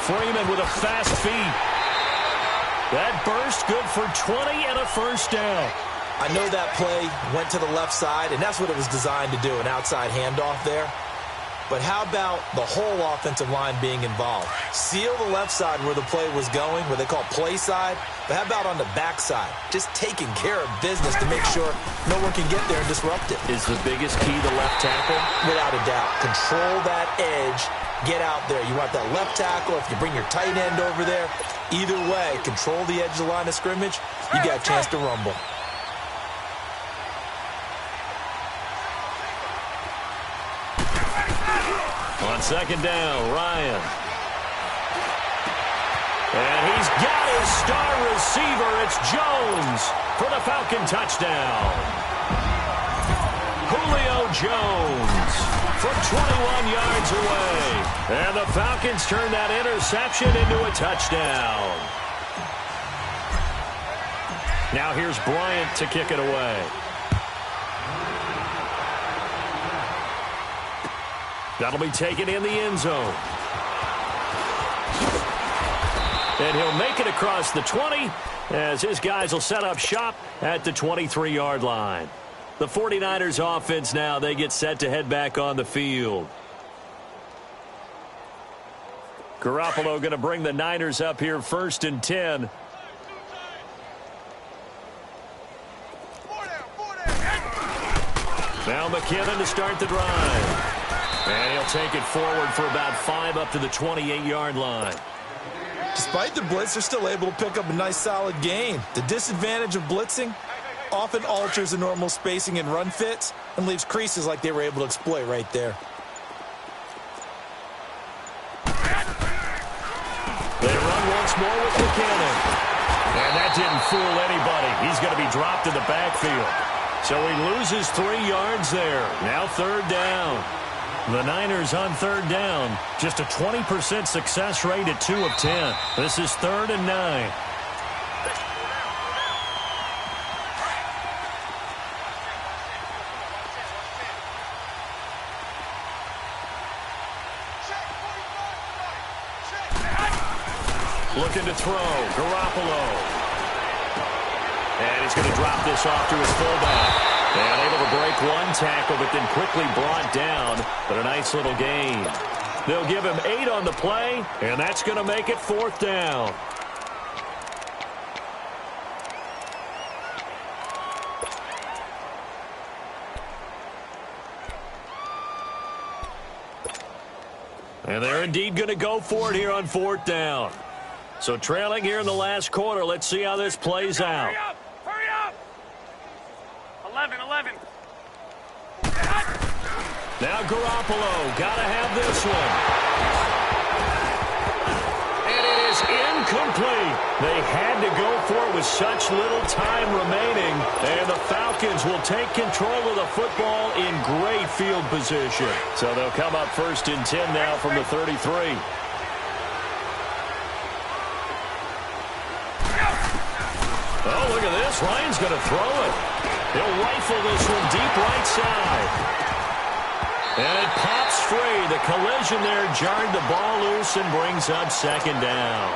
Freeman with a fast feet. That burst good for 20 and a first down.
I know that play went to the left side, and that's what it was designed to do, an outside handoff there. But how about the whole offensive line being involved? Seal the left side where the play was going, what they call play side. But how about on the back side? Just taking care of business to make sure no one can get there and disrupt it.
Is the biggest key the left tackle?
Without a doubt. Control that edge. Get out there. You want that left tackle. If you bring your tight end over there, either way, control the edge of the line of scrimmage, you got a chance to rumble.
On second down, Ryan. And he's got his star receiver. It's Jones for the Falcon touchdown. Julio Jones from 21 yards away. And the Falcons turn that interception into a touchdown. Now here's Bryant to kick it away. That'll be taken in the end zone. And he'll make it across the 20 as his guys will set up shop at the 23-yard line. The 49ers offense now, they get set to head back on the field. Garoppolo going to bring the Niners up here 1st and 10. Now McKinnon to start the drive. And he'll take it forward for about 5 up to the 28-yard line.
Despite the blitz, they're still able to pick up a nice, solid gain. The disadvantage of blitzing often alters the normal spacing and run fits and leaves creases like they were able to exploit right there.
They run once more with McKinnon. And that didn't fool anybody. He's going to be dropped in the backfield. So he loses 3 yards there. Now 3rd down. The Niners on 3rd down. Just a 20% success rate at 2 of 10. This is 3rd and 9. Looking to throw. Garoppolo. And he's going to drop this off to his fullback. And able to break one tackle, but then quickly brought down. But a nice little gain. They'll give him 8 on the play, and that's going to make it 4th down. And they're indeed going to go for it here on 4th down. So trailing here in the last quarter. Let's see how this plays out.
Hurry up! 11.
Now Garoppolo, got to have this one. incomplete. They had to go for it with such little time remaining, and the Falcons will take control of the football in great field position. So they'll come up 1st and 10 now from the 33. Oh, look at this. Ryan's going to throw it. He'll rifle this one deep right side. And it pops free. The collision there jarred the ball loose and brings up 2nd down.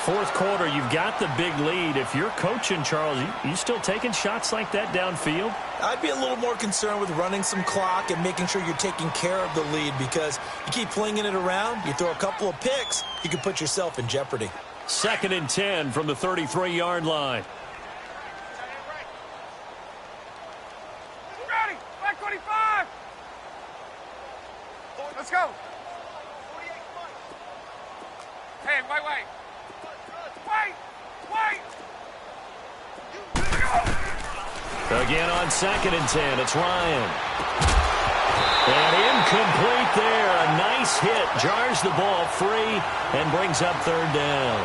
4th quarter, you've got the big lead. If you're coaching, Charles, you still taking shots like that downfield?
I'd be a little more concerned with running some clock and making sure you're taking care of the lead, because you keep flinging it around, you throw a couple of picks, you can put yourself in jeopardy.
2nd and 10 from the 33-yard line.
Ready. Back 25. Let's go. Hey, wait.
Again on 2nd and 10, it's Ryan. And incomplete there. A nice hit. Jars the ball free and brings up 3rd down.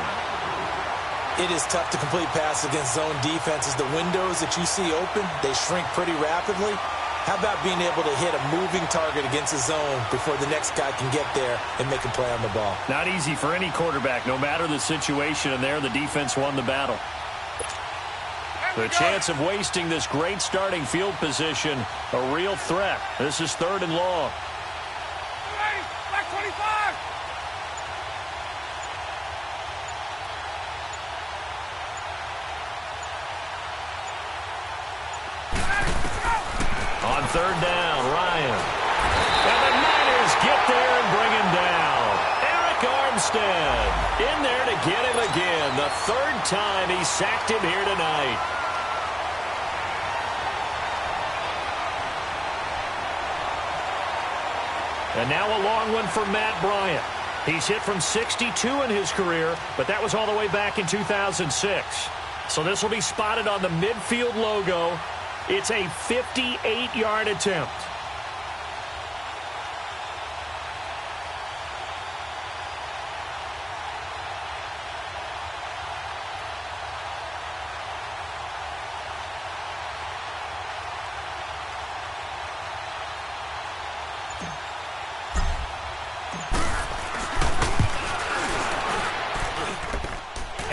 It is tough to complete passes against zone defenses. The windows that you see open, they shrink pretty rapidly. How about being able to hit a moving target against a zone before the next guy can get there and make a play on the ball?
Not easy for any quarterback, no matter the situation, and there the defense won the battle. The chance of wasting this great starting field position, a real threat. This is 3rd and long.
Back 25.
On 3rd down, Ryan. And the Niners get there and bring him down. Eric Armstead in there to get him again. The 3rd time he sacked him here tonight. And now a long one for Matt Bryant. He's hit from 62 in his career, but that was all the way back in 2006. So this will be spotted on the midfield logo. It's a 58-yard attempt.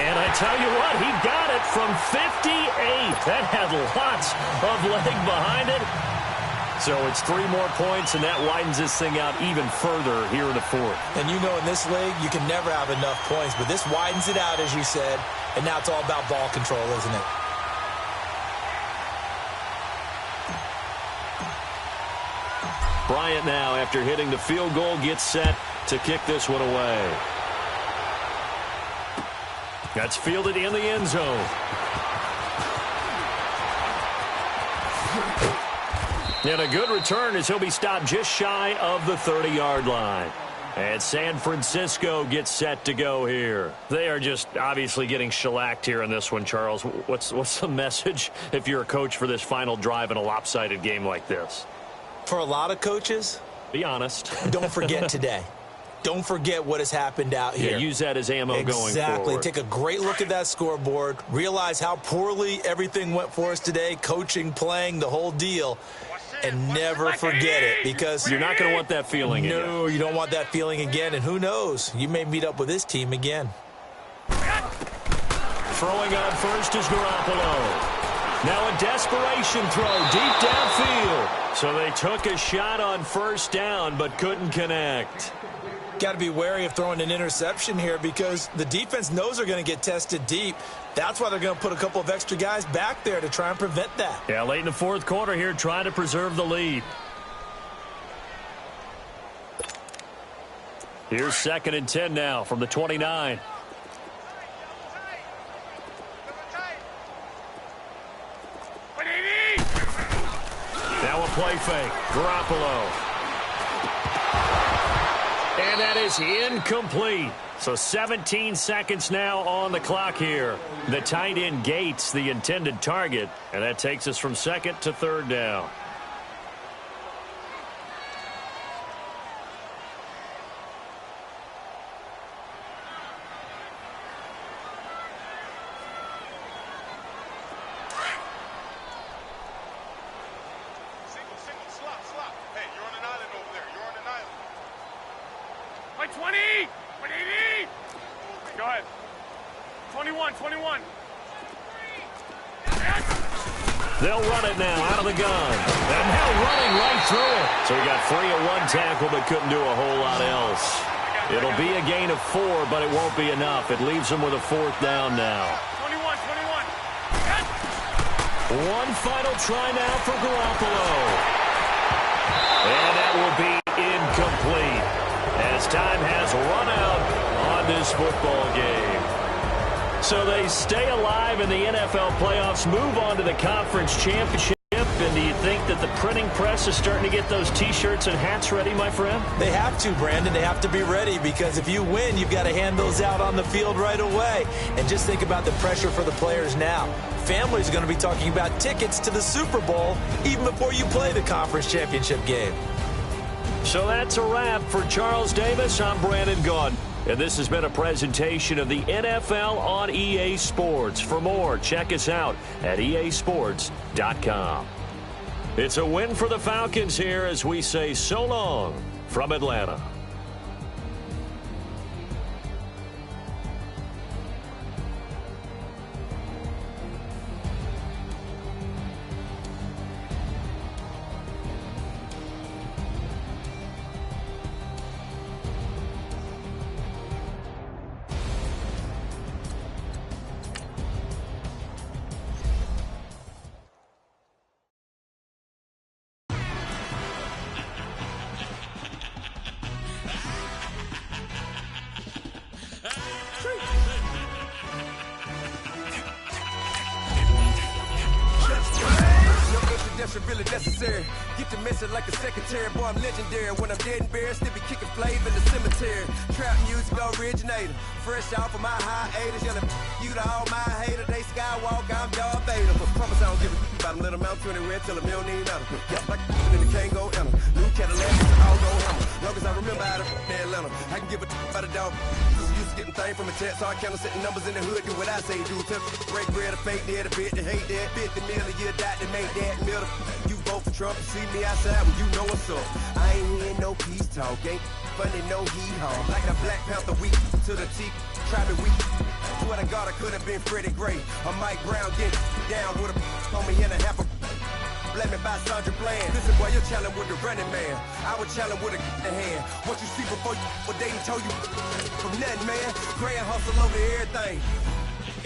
And I tell you what, he got it from 58. That had lots of leg behind it. So it's 3 more points, and that widens this thing out even further here in the 4th.
And you know in this league, you can never have enough points, but this widens it out, as you said, and now it's all about ball control, isn't it?
Bryant now, after hitting the field goal, gets set to kick this one away. That's fielded in the end zone. And a good return as he'll be stopped just shy of the 30-yard line. And San Francisco gets set to go here. They are just obviously getting shellacked here in this one, Charles. What's the message if you're a coach for this final drive in a lopsided game like this?
For a lot of coaches,
be honest.
Don't forget today. Don't forget what has happened out here.
Yeah, use that as ammo going forward.
Exactly. Take a great look at that scoreboard. Realize how poorly everything went for us today. Coaching, playing, the whole deal. And never forget it, because
you're not going to want that feeling again.
No, you don't want that feeling again. And who knows? You may meet up with this team again.
Throwing on first is Garoppolo. Now a desperation throw deep downfield. So they took a shot on 1st down but couldn't connect.
Got to be wary of throwing an interception here, because the defense knows they're going to get tested deep. That's why they're going to put a couple of extra guys back there to try and prevent that.
Yeah, late in the 4th quarter here, trying to preserve the lead. Here's 2nd and 10 now from the 29. Now a play fake. Garoppolo. And that is incomplete. So 17 seconds now on the clock here. The tight end Gates, the intended target. And that takes us from 2nd to 3rd down.
21, 21.
They'll run it now out of the gun. And now running right through it. So he got free of one tackle but couldn't do a whole lot else. It'll be a gain of 4, but it won't be enough. It leaves him with a 4th down now.
21, 21.
One final try now for Garoppolo. And that will be incomplete as time has run out on this football game. So they stay alive in the NFL playoffs, move on to the conference championship. And do you think that the printing press is starting to get those T-shirts and hats ready, my friend?
They have to, Brandon. They have to be ready because if you win, you've got to hand those out on the field right away. And just think about the pressure for the players now. Families are going to be talking about tickets to the Super Bowl even before you play the conference championship game.
So that's a wrap for Charles Davis. I'm Brandon Gaudin. And this has been a presentation of the NFL on EA Sports. For more, check us out at easports.com. It's a win for the Falcons here as we say so long from Atlanta.
Really necessary. Get the message like a secretary. Boy, I'm legendary. When I'm dead and buried, still be kicking flavor in the cemetery. Trap music originator. Fresh off of my hiatus. Yelling you to all my haters. They skywalk, I'm Darth Vader. Promise I don't give a about them. Let them out 20 red till them don't need nothing. Yeah, like in the Kango enter. New Cadillac, I'll go hammer. Long as I remember how to Atlanta. I can give a about a dog. Used to getting things from a text. So I count setting numbers in the hood. Do what I say do. Tip, break bread, a fake dead, a bit, to hate that. 50 million, you die to make that middle. You vote for Trump, you see me outside when you know what's up. I ain't hearing no peace talk, ain't funny, no hee-haw. Like the Black Panther week to the teeth, try to weak. Swear to God, I could have been Freddie Gray or Mike Brown getting down with a on me and a half a blame me by Sandra Bland. Listen, boy, you're challenging with the running man. I was challenging with a hand. What you see before you, what they told you from nothing, man. Grand hustle over everything.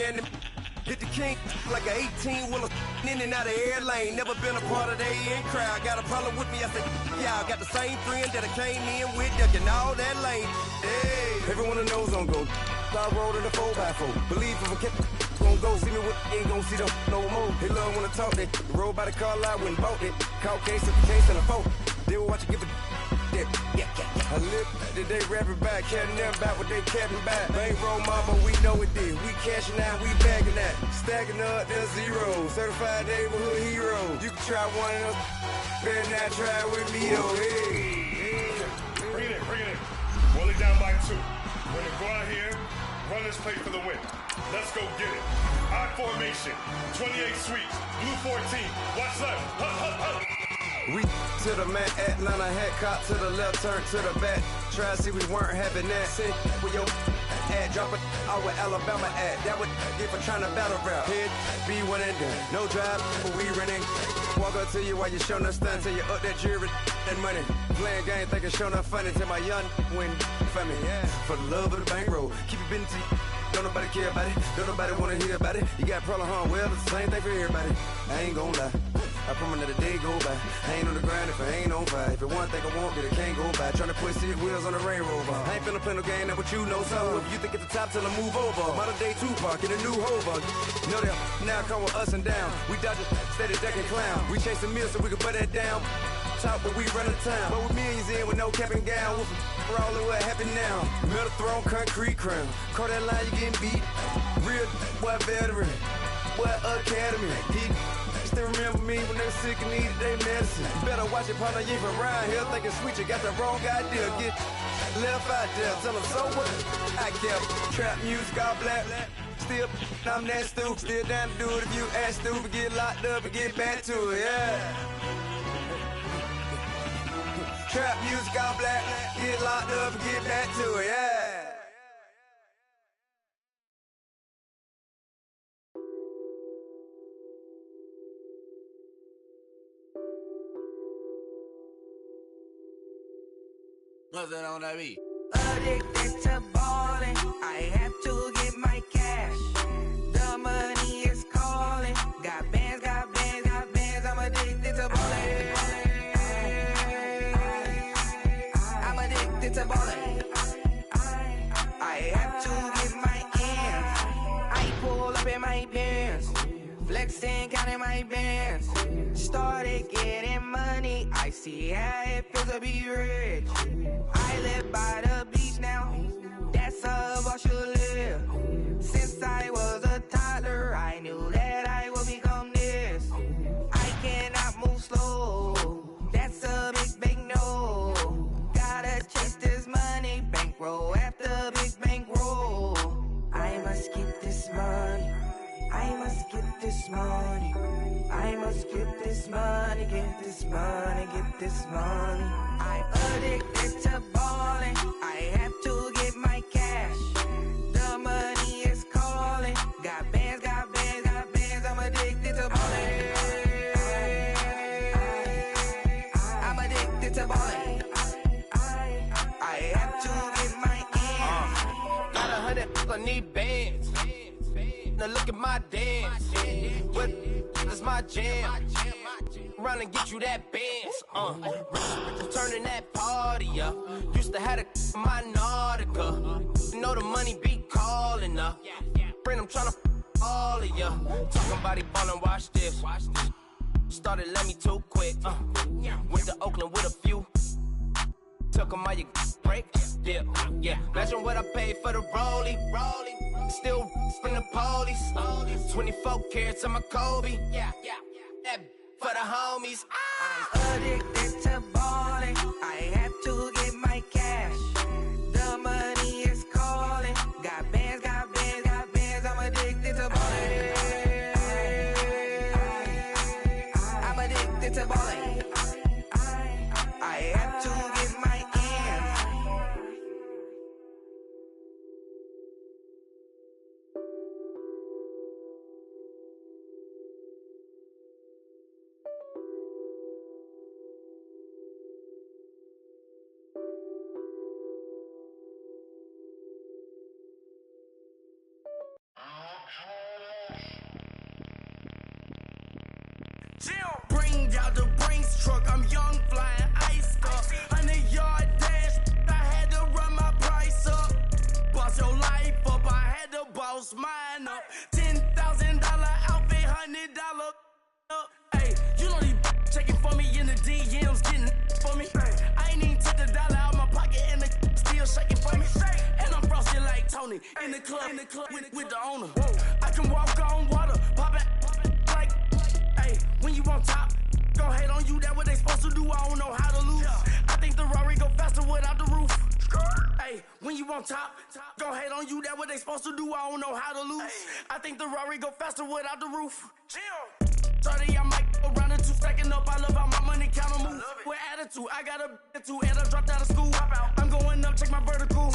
And hit the king like an 18-wheeler in and out of air lane. Never been a part of the in crowd. Got a problem with me, I said, yeah, I got the same friend that I came in with, ducking all that lane. Hey, everyone that knows on go. I rolled in the 4x4. Believe if I kept gon' go, see me with ain't gon' see them no more. They love when I talk, they roll by the car lot when bought it. Call case of the case and a vote. They will watch you give a yeah. I live today rapping back, caring them back what they capping back. Bankroll mama, we know it did. We cashing out, we bagging that. Stacking up, there's zero. Certified neighborhood hero. You can try one of them. Better not try with me though. Hey.
Bring it in. Roll it down by 2. We're gonna go out here, run this play for the win. Let's go get it. I formation, 28 sweeps, blue 14. Watch left. Hup.
We to the man, Atlanta hat cop to the left, turn to the back. Try to see we weren't having that. Sit with your ad, drop it out with Alabama ad. That would get for trying to battle rap. Head, be one and done. No drive, but we running. Walk up to you while you show no stun till you up that jewelry and money. Playing game, thinking show no funny till my young win for me. Yeah. For the love of the bankroll, keep it been to you. Don't nobody care about it. Don't nobody wanna hear about it. You got problem, huh? Well, it's the same thing for everybody. I ain't gon' lie. I promise that a day go by. I ain't on the grind if I ain't on fire. If it one thing I want, then it can't go by. Tryna put 6 wheels on the railroad. I ain't finna play no game, that what you know. So if you think at the top till I move over. Modern day Tupac in a new Hova. Know that now come with us and down. We dodge it, steady ducking clown. We chasing meals so we can put that down. Top, but we run the town. But with millions in with no cap and gown. We're all in what happened now. Metal throne, concrete crown. Call that line, you getting beat. Real, what veteran. What academy. Still remember me when they were sick and needed their medicine. You better watch it, partner, you ain't from around here thinking sweet, you got the wrong idea. Get left out there, tell them so what? I kept trap music all black. Still, I'm that stupid. Still down to do it if you act stupid. Get locked up and get back to it, yeah. Trap music all black. Get locked up and get back to it, yeah. What's that on that beat?
Addicted to ballin', I have to get my cash. The money is calling. Got bands, got bands, got bands. I'm addicted to ballin'. I'm addicted to ballin'. I have to get my ends. I pull up in my pants, flexing, counting my bands. Started getting money, I see how it feels to be rich. I live by the beach now, that's how I should live. Since I was a toddler, I knew that I would become this. I cannot move slow, that's a big no. Gotta chase this money, bankroll after big bankroll. I must get this money, I must get this money. I must get this money, get this money, get this money. I'm addicted to ballin', I have to get my cash. The money is calling. Got bands, got bands, got bands. I'm addicted to ballin'. I'm addicted to ballin'. I have to get my ends.
Got 100, I need bands. Now look at my dance. What is my jam? Run and get you that bands. Turning that party up. Used to have a my Nautica. You know the money be calling up. Friend, I'm tryna all of ya. Talking about it ballin', watch this. Started let me too quick. Went to Oakland with a few. Took 'em all you break. Yeah. Imagine what I paid for the rollie. Still from the police. 24 carats on my Kobe. Yeah. That for the homies.
I'm addicted to ballin'. I have to get my cash. The money is calling. Got bands, got bands, got bands. I'm addicted to ballin'. I'm addicted to ballin'. I have to get my ends.
Bring out the Brinks truck, I'm young, flying ice up. 100-yard dash, I had to run my price up. Boss your life up, I had to boss mine up. $10,000 outfit, $100 up. Hey, you know these checking for me in the DMs, getting for me. I ain't even took the dollar out my pocket and the still shaking for me. And I'm frosted like Tony in the club with the owner. I can walk on water, pop it like. Hey, when you on top, gon' hate on you, that what they supposed to do, I don't know how to lose. I think the Rari go faster without the roof. Hey, when you on top, gon' hate on you, that what they supposed to do, I don't know how to lose. I think the Rari go faster without the roof. 30, I might go around the two, stacking up, I love how my money count move. With attitude, I got a two, and I dropped out of school. I'm going up, check my vertical.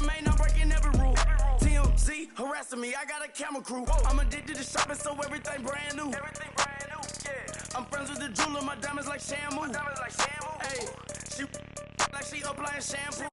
Man, I'm breaking every rule. TMZ harassing me, I got a camera crew. I'm addicted to shopping, so everything brand new. I'm friends with the jeweler, my diamonds like shampoo. Hey, she like she applying shampoo.